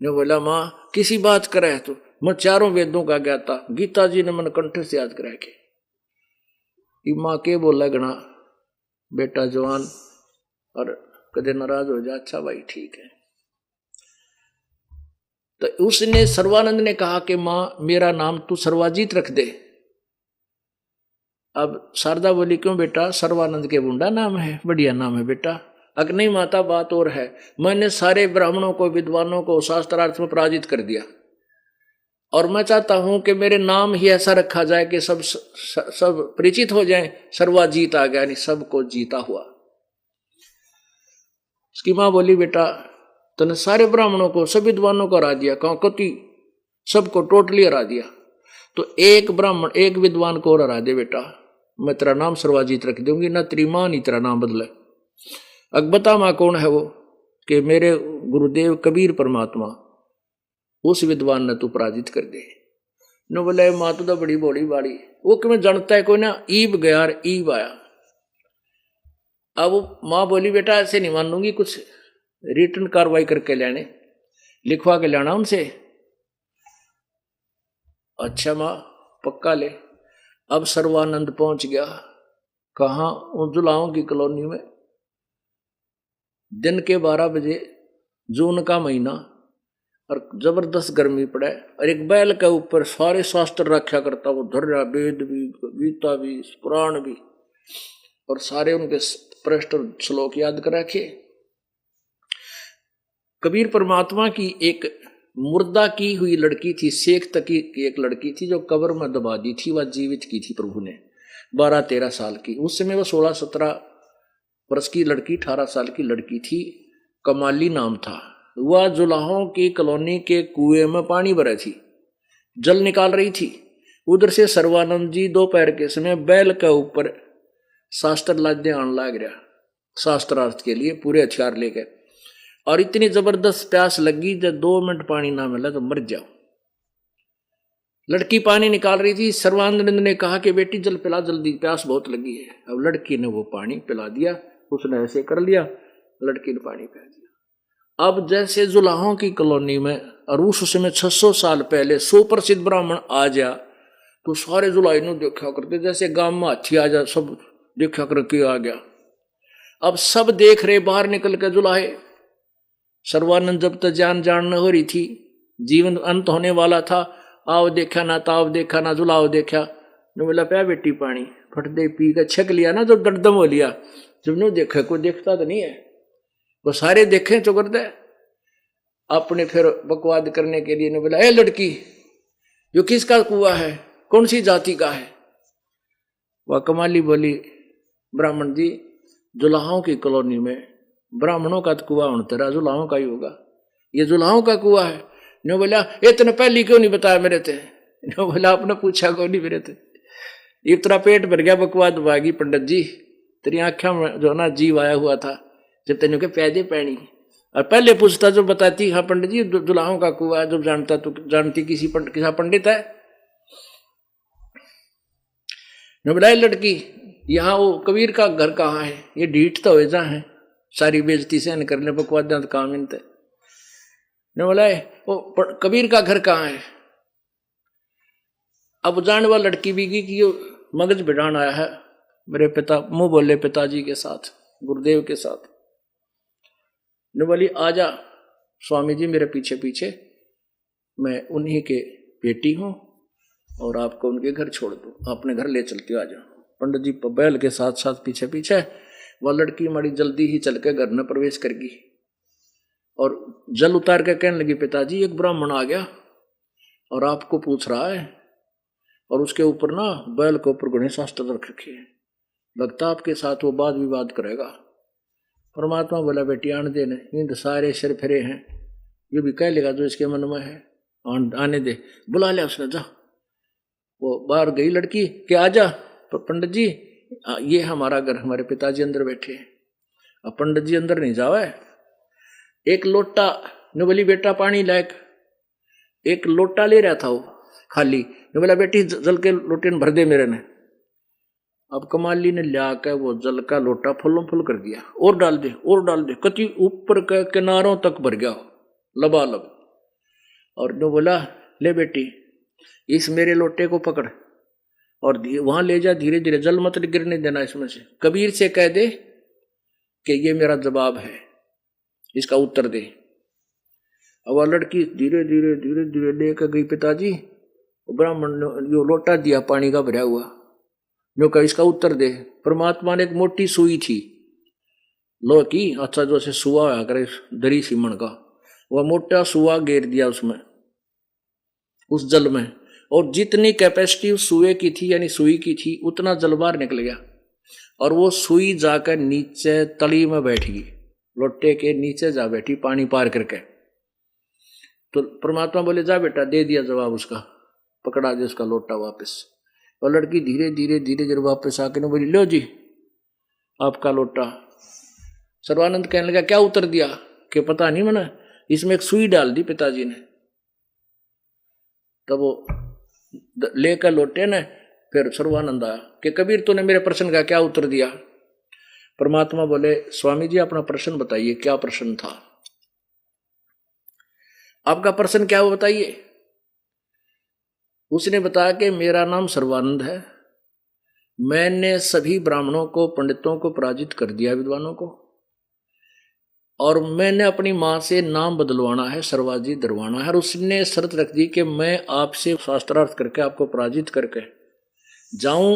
Speaker 1: ने बोला, माँ किसी बात करे है तो, मैं 4 वेदों का ज्ञाता, गीता जी ने मन कंठ से याद करा के। माँ के बोला गणा बेटा जवान, और कदे नाराज हो जा, अच्छा भाई ठीक है। तो उसने सर्वानंद ने कहा कि माँ मेरा नाम तू सर्वाजीत रख दे। अब शारदा बोली, क्यों बेटा, सर्वानंद के बुंडा नाम है, बढ़िया नाम है बेटा। अगर नहीं माता, बात और है, मैंने सारे ब्राह्मणों को, विद्वानों को शास्त्रार्थ में पराजित कर दिया, और मैं चाहता हूं कि मेरे नाम ही ऐसा रखा जाए कि सब परिचित हो जाएं, सर्वाजीत आ गया, यानी सबको जीता हुआ। उसकी मां बोली, बेटा तने सारे ब्राह्मणों को, सभी विद्वानों को हरा दिया, कति सबको टोटली हरा दिया। तो एक ब्राह्मण, एक विद्वान को और हरा दे बेटा, मैं तेरा नाम सर्वाजीत रख दूंगी, ना तेरी मां नहीं तेरा नाम बदले। अब बता मां कौन है वो? कि मेरे गुरुदेव कबीर परमात्मा, उस विद्वान ने तू पराजित कर दे। नो बोले मां तो बड़ी बोली बाड़ी, वो कि मैं जानता है कोई ना, ईब गया और ईब आया। अब मां बोली बेटा ऐसे नहीं मान लूंगी, कुछ रिटर्न कार्रवाई करके लाने, लिखवा के लाना उनसे। अच्छा मां पक्का ले। अब सर्वानंद पहुंच गया कहाँ? जुलाओं की कॉलोनी में। दिन के 12 बजे, जून का महीना, और जबरदस्त गर्मी पड़े, और एक बैल के ऊपर सारे शास्त्र रखा करता, वो धर्या, वेद भी, गीता भी, पुराण भी, और सारे उनके पृष्ठ श्लोक याद कर रखे। कबीर परमात्मा की एक मुर्दा की हुई लड़की थी, शेख तकी की एक लड़की थी, जो कब्र में दबा दी थी, वह जीवित की थी प्रभु ने, 12-13 साल की। उस समय वह 16-17 वर्ष की लड़की, 18 साल की लड़की थी, कमाली नाम था। वह जुलाहों की कॉलोनी के कुएं में पानी भरे थी, जल निकाल रही थी। उधर से सर्वानंद जी दोपहर के समय बैल के ऊपर शास्त्र लादे आने लग रहा, शास्त्रार्थ के लिए पूरे हथियार लेके, और इतनी जबरदस्त प्यास लगी जब 2 मिनट पानी ना मिला तो मर जाओ। लड़की पानी निकाल रही थी, सर्वानंद ने कहा कि बेटी जल पिला जल्दी, प्यास बहुत लगी है। अब लड़की ने वो पानी पिला दिया, उसने ऐसे कर लिया, लड़की ने पानी पिला दिया। अब जैसे जुलाहों की कॉलोनी में, और उस समय 600 साल पहले सुप्रसिद्ध ब्राह्मण आ जा, तो सारे जुलाई ने देखा करते, जैसे गांव में हाथी आ जा, सब देखा करके आ गया। अब सब देख रहे बाहर निकल के जुलाहे। सर्वानंद जब तक जान न हो रही थी, जीवन अंत होने वाला था, आओ देखा ना, ताव देखा ना, जुलाओ देखा, ने बोला प्या बेटी पानी, फट दे पी के छक लिया ना, जब दर्दम हो लिया। जब ने देखा, कोई देखता तो नहीं है, वो सारे देखे तो कर दे। अपने फिर बकवाद करने के लिए ने बोला, ए लड़की, जो किसका कुआ है, कौन सी जाति का है? वह कमाली बोली, ब्राह्मण जी, जुलाहों की कॉलोनी में ब्राह्मणों का तो कुआ होना तेरा, जुलाहों का ही होगा, ये जुलाहों का कुआ है। ने बोला इतने पहले क्यों नहीं बताया मेरे थे? ने बोला आपने पूछा क्यों नहीं मेरे थे? एक तेरा पेट भर गया बकवाद भागी पंडित जी, तेरी आंखों में जो ना जीव आया हुआ था, जब तेन के पैदे पैनी, और पहले पूछता जो बताती, हाँ पंडित जी जुलाहों का कुआ है, जब जानता तो जानती किसा पंडित है। ने बोला लड़की, यहाँ वो कबीर का घर कहाँ है? ये ढीठ तो हो है, सारी बेइज्जती से कर ले, बकवाद काम इनते। ने बोला वो कबीर का घर कहाँ है? अब जानने वाला लड़की भी की मगज बिठान आया है मेरे पिता, मुंह बोले पिताजी के साथ, गुरुदेव के साथ। ने बोली आजा स्वामी जी मेरे पीछे पीछे, मैं उन्हीं के बेटी हूं और आपको उनके घर छोड़ दूं, अपने घर ले चलती हूँ, आजा। पंडित जी बैल के साथ साथ पीछे पीछे, वह लड़की बड़ी जल्दी ही चल के घर में प्रवेश कर गई, और जल उतार के कहने लगी, पिताजी एक ब्राह्मण आ गया और आपको पूछ रहा है, और उसके ऊपर ना बैल के ऊपर गणेश शास्त्र रख रखे हैं, लगता आपके साथ वो वाद विवाद करेगा। परमात्मा बोला बेटी आने दे, इन सारे सिर फिरे हैं, ये भी कह लेगा जो इसके मन में है, आने दे, बुला लिया उसने, जा। वो बाहर गई लड़की, क्या आ जा पंडित जी, ये हमारा घर, हमारे पिताजी अंदर बैठे हैं। अब पंडित जी अंदर नहीं जावा है, एक लोटा, ने बोली बेटा पानी लायक, एक लोटा ले रहा था वो खाली, ने बोला बेटी जल के लोटे भर दे मेरे ने। अब कमाली ने ला के वो जल का लोटा फुल्लों फुल कर दिया, और डाल दे और डाल दे, कति ऊपर के किनारों तक भर गया लबालब। और ने बोला ले बेटी इस मेरे लोटे को पकड़ और वहां ले जा, धीरे धीरे, जल मत गिरने देना इसमें से, कबीर से कह दे कि ये मेरा जवाब है, इसका उत्तर दे। अब वह लड़की धीरे धीरे धीरे धीरे लेकर गई, पिताजी ब्राह्मण ने जो लोटा दिया पानी का भरा हुआ, जो कहा इसका उत्तर दे। परमात्मा ने एक मोटी सुई थी लो की, अच्छा जो से सुआ होया करे दरी सीमन का, वह मोटा सुआ घेर दिया उसमें, उस जल में, और जितनी कैपेसिटी उस सुए की थी यानी सुई की थी, उतना जल बाहर निकल गया, और वो सुई जाकर नीचे तली में बैठ गई, लोटे के नीचे जा बैठी पानी पार करके। तो परमात्मा बोले जा बेटा, दे दिया जवाब उसका, पकड़ा दे उसका लोटा वापस। और लड़की धीरे धीरे धीरे धीरे वापस आके ना बोली लो जी आपका लोटा। सर्वानंद कहने लगा क्या उत्तर दिया कि पता नहीं, मैंने इसमें एक सुई डाल दी पिताजी ने। तब वो लेकर लोटे ने, फिर सर्वानंद आया कि कबीर तूने मेरे प्रश्न का क्या उत्तर दिया। परमात्मा बोले स्वामी जी अपना प्रश्न बताइए, क्या प्रश्न था आपका, प्रश्न क्या हो बताइए। उसने बताया कि मेरा नाम सर्वानंद है, मैंने सभी ब्राह्मणों को पंडितों को पराजित कर दिया, विद्वानों को, और मैंने अपनी मां से नाम बदलवाना है, सर्वाजीत दरवाना है। और उसने शर्त रख दी कि मैं आपसे शास्त्रार्थ करके आपको पराजित करके जाऊं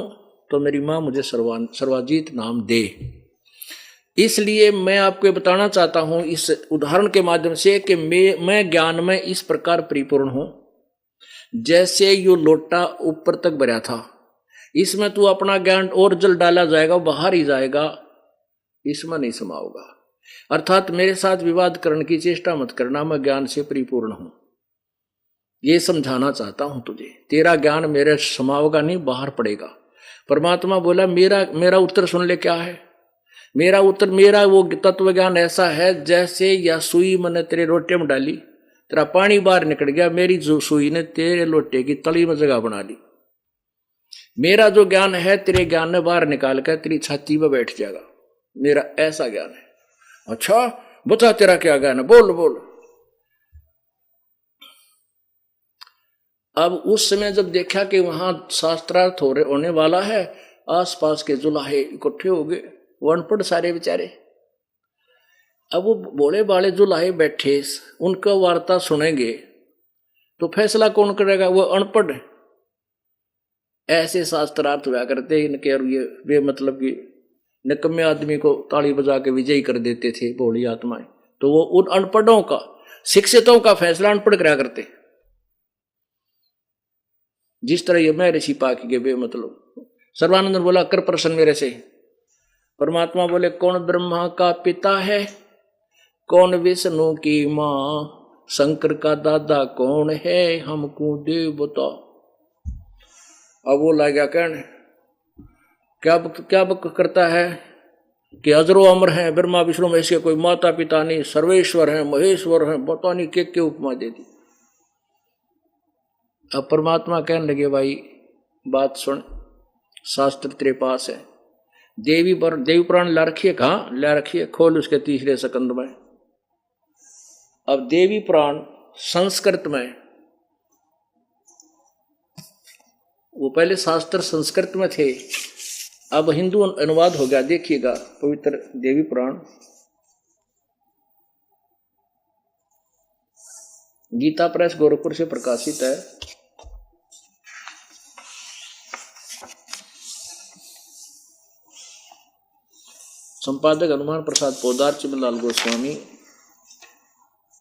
Speaker 1: तो मेरी मां मुझे सर्वाजीत नाम दे। इसलिए मैं आपको बताना चाहता हूं इस उदाहरण के माध्यम से कि मैं ज्ञान में इस प्रकार परिपूर्ण हूं, जैसे यो लोटा ऊपर तक भरा था, इसमें तू अपना ज्ञान और जल डाला जाएगा, बाहर ही जाएगा, इसमें नहीं समाओगा। अर्थात मेरे साथ विवाद करने की चेष्टा मत करना, मैं ज्ञान से परिपूर्ण हूं, ये समझाना चाहता हूं तुझे। तेरा ज्ञान मेरे समाओगा नहीं, बाहर पड़ेगा। परमात्मा बोला मेरा उत्तर सुन ले क्या है। मेरा उत्तर, मेरा वो तत्व ज्ञान ऐसा है जैसे या सुई मैंने तेरे लोटे में डाली, तेरा पानी बाहर निकल गया, मेरी जो सुई ने तेरे लोटे की तली में जगह बना ली। मेरा जो ज्ञान है तेरे ज्ञान ने बाहर निकाल कर तेरी छाती में बैठ जाएगा, मेरा ऐसा ज्ञान है। अच्छा बता तेरा क्या ज्ञान है, बोल बोल। अब उस समय जब देखा कि वहां शास्त्रार्थ होने वाला है, आसपास के जुलाहे इकट्ठे हो गए, वो अनपढ़ सारे बेचारे। अब वो भोले बाले जुलाहे बैठे, उनका वार्ता सुनेंगे तो फैसला कौन करेगा, वो अनपढ़। ऐसे शास्त्रार्थ हुआ करते इनके, और ये वे मतलब कि निकम्मे आदमी को ताली बजा के विजयी कर देते थे भोली आत्माएं। तो वो उन अनपढ़ों का, शिक्षितों का फैसला अनपढ़ करा करते। जिस तरह ये मैं ऋषि पाक के बे मतलब। सर्वानंद बोला कर प्रश्न मेरे से। परमात्मा बोले कौन ब्रह्मा का पिता है, कौन विष्णु की मां, शंकर का दादा कौन है, हमको देव बता। अब वो ला गया कहने क्या करता है कि अजरो अमर है, ब्रह्मा विष्णु महेश के कोई माता पिता नहीं, सर्वेश्वर है, महेश्वर है, पता नहीं के उपमा दे दी। अब परमात्मा कहने लगे भाई बात सुन, शास्त्र तेरे पास है, देवी पुराण ला रखिए, कहाँ ला रखिए, खोल उसके तीसरे स्कंद में। अब देवी पुराण संस्कृत में, वो पहले शास्त्र संस्कृत में थे, अब हिंदू अनुवाद हो गया। देखिएगा पवित्र देवी पुराण, गीता प्रेस गोरखपुर से प्रकाशित है। संपादक हनुमान प्रसाद पोदार, चिमनलाल गोस्वामी,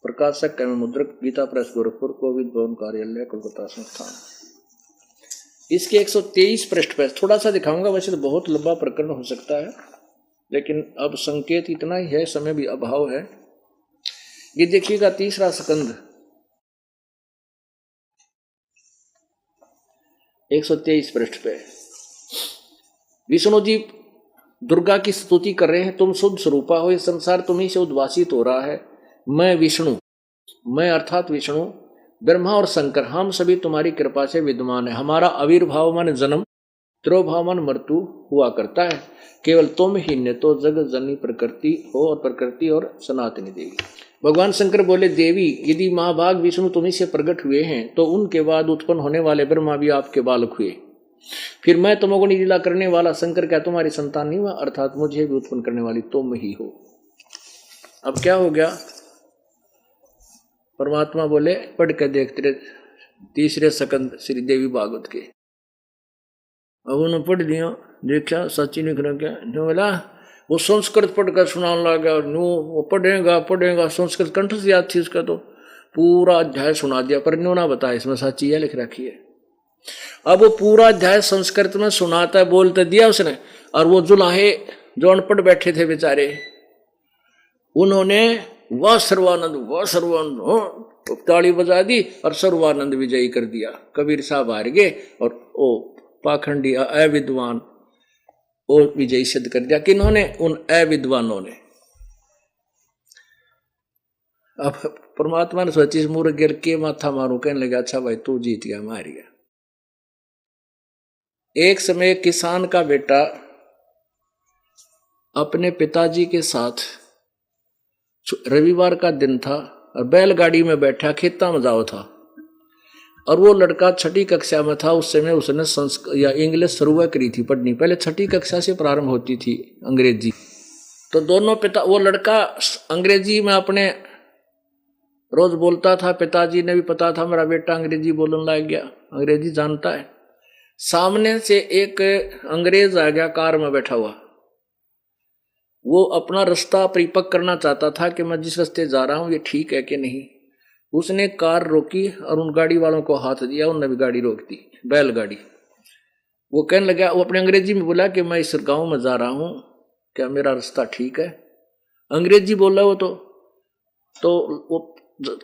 Speaker 1: प्रकाशक एवं मुद्रक गीता प्रेस गोरखपुर, कोविद भवन कार्यालय कोलकाता संस्थान। इसके 123 पृष्ठ पर थोड़ा सा दिखाऊंगा, वैसे तो बहुत लंबा प्रकरण हो सकता है, लेकिन अब संकेत इतना ही है, समय भी अभाव है। ये देखिएगा तीसरा स्कंद 123 पृष्ठ पे विष्णु जी दुर्गा की स्तुति कर रहे हैं। तुम शुद्ध स्वरूपा हो, ये संसार तुम्ही से उद्वासित हो रहा है। मैं विष्णु, मैं अर्थात विष्णु, ब्रह्मा और शंकर, हम सभी तुम्हारी कृपा से विद्यमान है। हमारा आविर्भाव मन जन्म, तिरोभाव मन मृत्यु हुआ करता है। केवल तुम ही ने तो जगत जननी प्रकृति हो, और प्रकृति और सनातनी देवी। भगवान शंकर बोले देवी, यदि महाभाग विष्णु तुम्ही से प्रकट हुए हैं तो उनके बाद उत्पन्न होने वाले ब्रह्मा भी आपके बालक हुए। फिर मैं तमोगुणी लीला करने वाला शंकर क्या तुम्हारी संतान नहीं हुआ, अर्थात मुझे भी उत्पन्न करने वाली तुम ही हो। अब क्या हो गया, परमात्मा बोले पढ़ के देखते तीसरे स्कंद श्री देवी भागवत के। अब उन्होंने पढ़ दिया, देखा सच्ची निकल गया। जो बोला वो संस्कृत पढ़कर सुनाने लगा, वो पढ़ेगा संस्कृत कंठ से याद थी उसका, तो पूरा अध्याय सुना दिया, पर न्यू ना बताया इसमें सच्ची है लिख रखी है। अब वो पूरा अध्याय संस्कृत में सुनाता है, बोलते दिया उसने। और वो जुलाहे जो अनपढ़ बैठे थे बेचारे, उन्होंने वाह सर्वानंद हो ताली बजा दी और सर्वानंद विजयी कर दिया। कबीर साहब हार गए और ओ पाखंडी अविद्वान वो विजयी सिद्ध कर दिया। किन्होंने? उन अविद्वानों ने। अब परमात्मा ने सोची मूर्ख गिर के माथा मारू, कहने लगा अच्छा भाई तू जीत गया, मार गया। एक समय किसान का बेटा अपने पिताजी के साथ, रविवार का दिन था और बैलगाड़ी में बैठा खेता में जाओ था, और वो लड़का छठी कक्षा में था। उस समय उसने संस्कृत या इंग्लिश शुरू करी थी पढ़नी, पहले छठी कक्षा से प्रारंभ होती थी अंग्रेजी। तो दोनों पिता, वो लड़का अंग्रेजी में अपने रोज बोलता था, पिताजी ने भी पता था मेरा बेटा अंग्रेजी बोलने लग गया, अंग्रेजी जानता है। सामने से एक अंग्रेज आ गया कार में बैठा हुआ, वो अपना रास्ता परिपक्व करना चाहता था कि मैं जिस रास्ते जा रहा हूं ये ठीक है कि नहीं। उसने कार रोकी और उन गाड़ी वालों को हाथ दिया, उनने भी गाड़ी रोक दी, बैलगाड़ी। वो कहने लगा, वो अपने अंग्रेजी में बोला कि मैं इस गांव में जा रहा हूं, क्या मेरा रास्ता ठीक है? अंग्रेजी बोला वो तो वो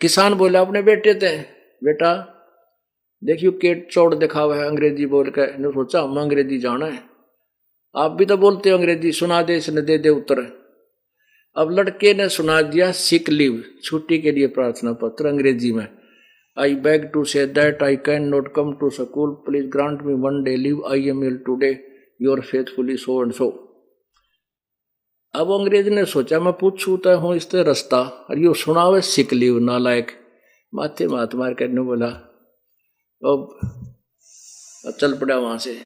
Speaker 1: किसान बोला अपने बेटे थे, बेटा देखियो केट चौड़ दिखा हुआ है अंग्रेजी बोल के। ने सोचा हम अंग्रेजी जाना है, आप भी तो बोलते हो अंग्रेजी, सुना दे इसने, दे दे उत्तर। अब लड़के ने सुना दिया सिक लीव, छुट्टी के लिए प्रार्थना पत्र अंग्रेजी में। I beg to say that I cannot come to school, please grant me one day leave, I am ill today, your faithfully so and so. अब अंग्रेज ने सोचा मैं पूछू तो हूँ इससे रास्ता, और यो सुना हुआ सिक लीव, नालायक, माथे मात मार करने बोला। अब चल पड़ा वहां से।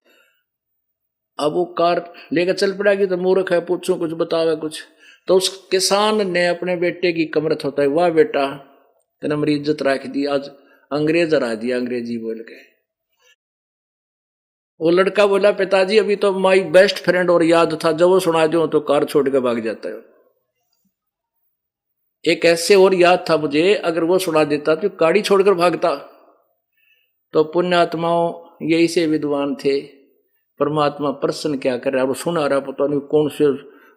Speaker 1: अब वो कार लेकर चल पड़ा कि तो मूर्ख है, पूछूं कुछ बतावे कुछ। तो उस किसान ने अपने बेटे की कमरत होता है, वाह बेटा तेने मेरी इज्जत रख दी, आज अंग्रेज हरा दिया अंग्रेजी बोल के। वो लड़का बोला पिताजी अभी तो माई बेस्ट फ्रेंड और याद था, जब वो सुना दो तो कार छोड़ के भाग जाता है। एक ऐसे और याद था मुझे, अगर वो सुना देता तो गाड़ी छोड़कर भागता। तो पुण्यात्माओं यही से विद्वान थे, परमात्मा प्रसन्न क्या कर रहा है, वो सुना रहा, पता नहीं कौन से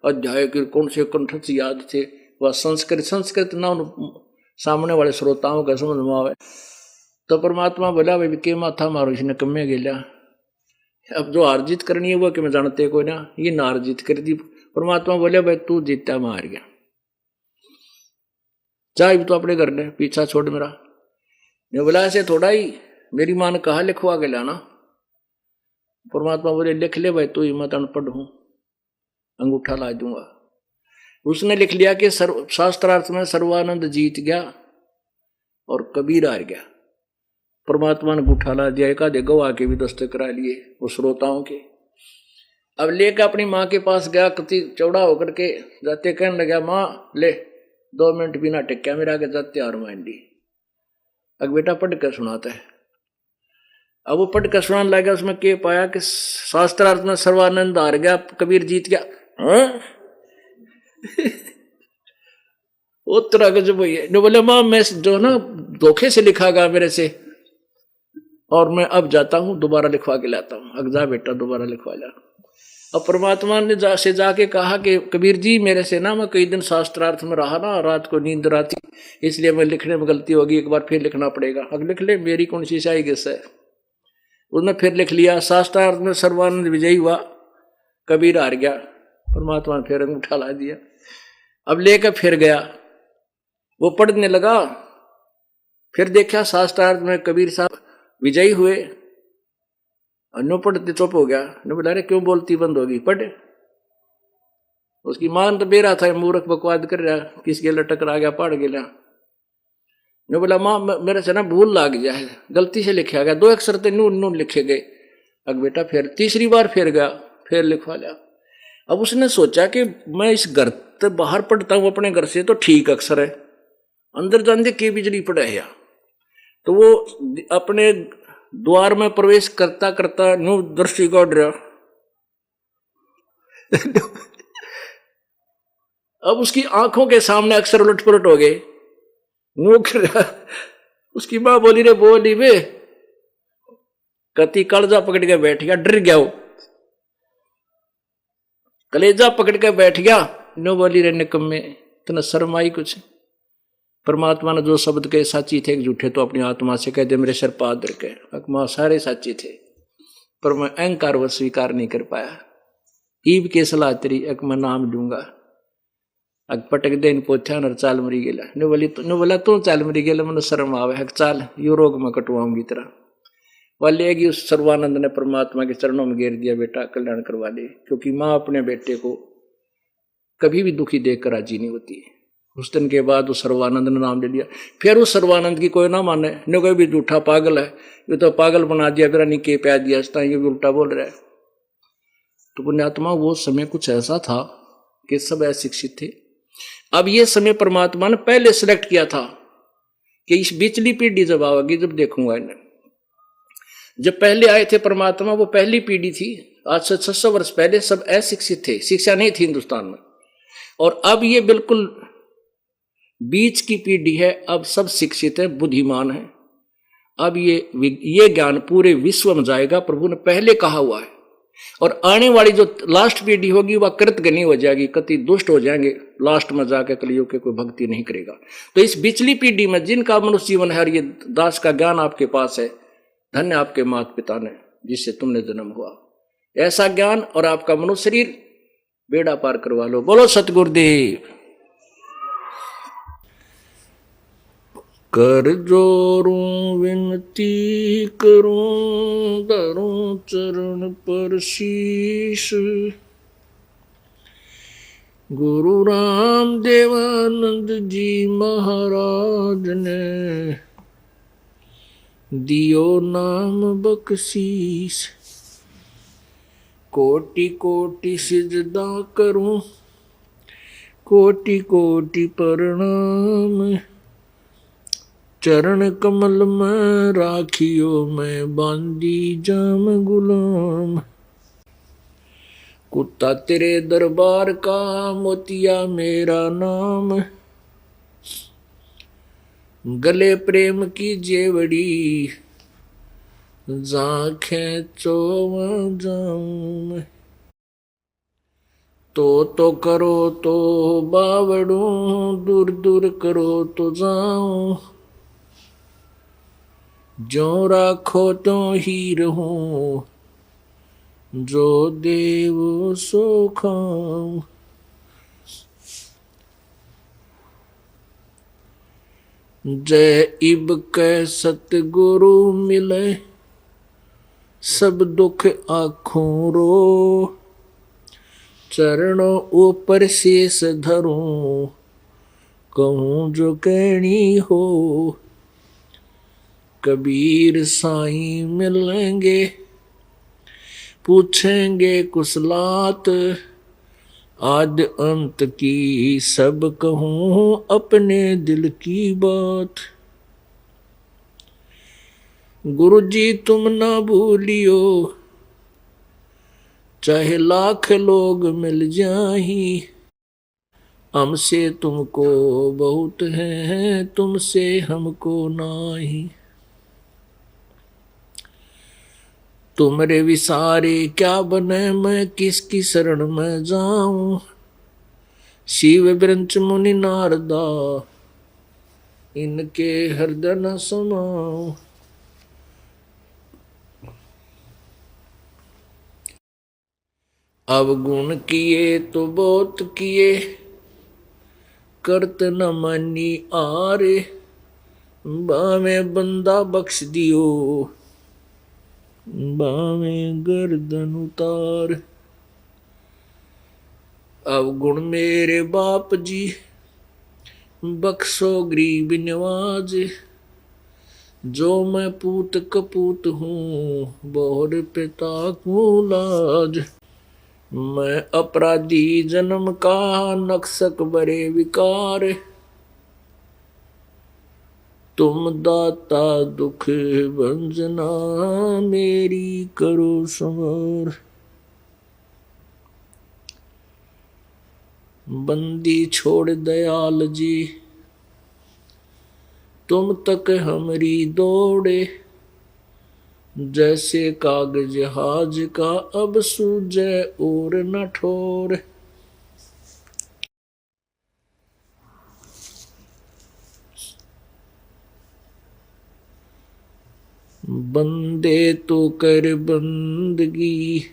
Speaker 1: अध्याय के कौन से कंठ से याद थे, वह संस्कृत ना उन सामने वाले श्रोताओं का समझ में आवे। तो परमात्मा बोला भाई के माथा मारो इसने कमे गेला, अब जो हार जीत करनी है वो कि मैं जानते कोई ना, ये ना हार जीत कर दी। परमात्मा बोले भाई तू जीता मैं हार गया, चाहे तो अपने घर ने पीछा छोड़ मेरा। मैं बोला ऐसे थोड़ा ही, मेरी मां ने कहा लिखवा के लाना। परमात्मा बोले लिख ले भाई, तू ही मत अनपढ़ हूं, अंगूठा ला दूंगा। उसने लिख लिया कि शास्त्रार्थ में सर्वानंद जीत गया और कबीर हार गया। परमात्मा ने अंगूठा ला दिया, एक आधे गवाह के भी दस्तक करा लिए वो श्रोताओं के। अब लेकर अपनी माँ के पास गया, कति चौड़ा होकर के जाते कहने लगा माँ ले 2 मिनट बिना टिक्या मेरा आगे जाते हार मान ली। अब बेटा पढ़ कर सुनाता है। अब वो पढ़ कर सुनाने लगा, उसमें क्या पाया कि शास्त्रार्थ में सर्वानंद हार गया, कबीर जीत गया। वो तरह का जो भैया ने बोले माँ मैं जो ना धोखे से लिखा गया मेरे से, और मैं अब जाता हूं दोबारा लिखवा के लाता हूं। अब जा बेटा दोबारा लिखवा ला। अब परमात्मा ने जाके कहा कि कबीर जी मेरे से ना मैं कई दिन शास्त्रार्थ में रहा ना, रात को नींद आती, इसलिए मैं लिखने में गलती होगी, एक बार फिर लिखना पड़ेगा। अब लिख ले, मेरी कौन सी शाही गेस है। उसने फिर लिख लिया, शास्त्रार्थ में सर्वानंद विजयी हुआ, कबीर हार गया। परमात्मा ने फिर अंगूठा ला दिया। अब लेकर फिर गया, वो पढ़ने लगा, फिर देखा शास्त्रार्थ में कबीर साहब विजयी हुए। अन्नो पढ़ते चुप हो गया, ने बोला अरे क्यों बोलती बंद होगी, पढ़। उसकी मान तो बेरा था, मूर्ख बकवाद कर रहा, किस गेला टकरा गया, पढ़ गया। ने बोला माँ मेरे से ना भूल लाग जाए, गलती से लिखा गया, 2 अक्षर तो नून नून लिखे गए। अब बेटा फिर तीसरी बार फिर गया, फिर लिखवा लिया। अब उसने सोचा कि मैं इस घर से बाहर पढ़ता हूँ अपने घर से तो ठीक अक्षर है, अंदर जाने के बिजली पड़ा है। तो वो अपने द्वार में प्रवेश करता करता न्यू दृष्टि काट रहा। अब उसकी आंखों के सामने अक्षर उलट पलट हो गए। उसकी मां बोली रे बोली वे, कति कलेजा पकड़ के बैठ गया, डर गया वो, कलेजा पकड़ के बैठ गया। नो बोली रे निकम्मे, इतना शर्म आई कुछ? परमात्मा ने जो शब्द कहे साची थे कि झूठे, तो अपनी आत्मा से कहते मेरे सिर पाद रखे, अकमा सारे साची थे, पर मैं अहंकार व स्वीकार नहीं कर पाया। ईब के सलाह तेरी अक मैं नाम दूंगा, अग पटक देन पोछा नर चाल मरी गेला, नु बोला तू चाल मरी गेला, मन शर्म आवे हक चाल यो रोग में कटवाऊंगी तेरा। वाले उस सर्वानंद ने परमात्मा के चरणों में घेर दिया, बेटा कल्याण करवा दे, क्योंकि माँ अपने बेटे को कभी भी दुखी देखकर राजी नहीं होती। उस दिन के बाद उस सर्वानंद ने नाम ले लिया। फिर उस सर्वानंद की कोई ना माने, न कोई भी झूठा पागल है, ये तो पागल बना दिया, फिर नहीं के प्यार दिया, ये भी उल्टा बोल रहा है। तो पुण्यात्मा वो समय कुछ ऐसा था कि सब अशिक्षित थे। अब ये समय परमात्मा ने पहले सिलेक्ट किया था कि इस बिचली पीढ़ी जब आएगी, जब देखूंगा इन्हें। जब पहले आए थे परमात्मा, वो पहली पीढ़ी थी, आज से 600 वर्ष पहले सब अशिक्षित थे, शिक्षा नहीं थी हिंदुस्तान में। और अब ये बिल्कुल बीच की पीढ़ी है, अब सब शिक्षित है, बुद्धिमान है। अब ये ज्ञान पूरे विश्व में जाएगा, प्रभु ने पहले कहा हुआ है। और आने वाली जो लास्ट पीढ़ी होगी वह कृतज्ञ हो जाएगी, कति दुष्ट हो जाएंगे, लास्ट में जाकर कलियुग के कोई भक्ति नहीं करेगा। तो इस बिचली पीढ़ी में जिनका मनुष्य जीवन है और ये दास का ज्ञान आपके पास है, धन्य आपके माता पिता ने जिससे तुमने जन्म हुआ, ऐसा ज्ञान और आपका मनुष्य शरीर बेड़ा पार करवा लो। बोलो सतगुरुदेव। कर जोरूं विनती करूं, धरूं चरण पर शीश, गुरु राम देवानंद जी महाराज ने दियो नाम बख्शीश। कोटि कोटि सिजदा करूं, कोटि कोटि प्रणाम, चरण कमल में राखियो मैं बांदी जाम गुलाम। कुत्ता तेरे दरबार का, मोतिया मेरा नाम, गले प्रेम की जेवड़ी, जाखें चोवा जाऊं। तो करो तो बावड़ूं, दूर दूर करो तो जाऊं, जो राखो तो ही रहूं, जो देव सो खाऊं। जय इब कै सतगुरु मिले, सब दुख आँखों रो, चरणों ऊपर शेष धरूं, कहूँ जो कहनी हो। कबीर साईं मिलेंगे, पूछेंगे कुशलात, आद अंत की सब कहूँ अपने दिल की बात। गुरुजी तुम ना भूलियो, चाहे लाख लोग मिल जाही, हमसे तुमको बहुत है, तुमसे हमको नाही। तुमरे विसारे क्या बने, मैं किसकी शरण में जाऊं। शिव ब्रंच मुनि नारदा, इनके हृदय न समाऊं। अवगुण किए तो बहुत किए, करत न मानी आरे, बावे बंदा बख्श दियो, बावे गर्दन उतार। अवगुण मेरे बाप जी, बख्शो गरीब नवाज, जो मैं पूत कपूत हूँ, बोहर पिता को लाज। मैं अपराधी जन्म का, नक्सक बरे विकार, तुम दाता दुख भंजना, मेरी करो संवार। बंदी छोड़ दयाल जी, तुम तक हमरी दौड़े, जैसे कागज जहाज का अब सूझे और न ठोर। बंदे तो कर बंदगी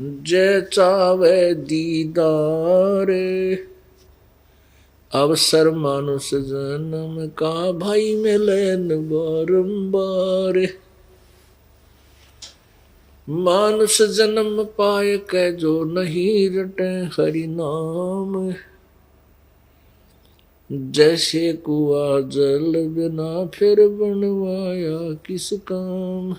Speaker 1: जय चावे दीदार। अवसर मानुष जन्म का भाई मिलन बारंबार। मानुष जन्म पाए के जो नहीं रटे हरि नाम। जैसे कुआ जल बिना फिर बनवाया किस काम।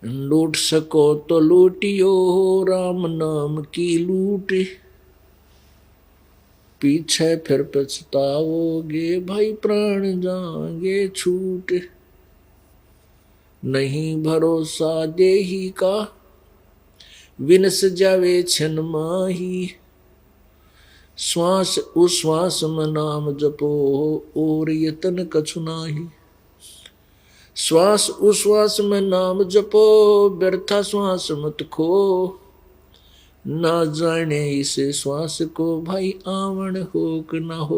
Speaker 1: लूट सको तो लूटियो राम नाम की लूट। पीछे फिर पछताओगे भाई प्राण जाएंगे छूट। नहीं भरोसा देही का विनस जावे छन माही। श्वास उश्वास में नाम जपो और यतन कछु नाही। श्वास उश्वास में नाम जपो व्यर्था श्वास मत खो। ना जाने इस श्वास को भाई आवण हो कि ना हो।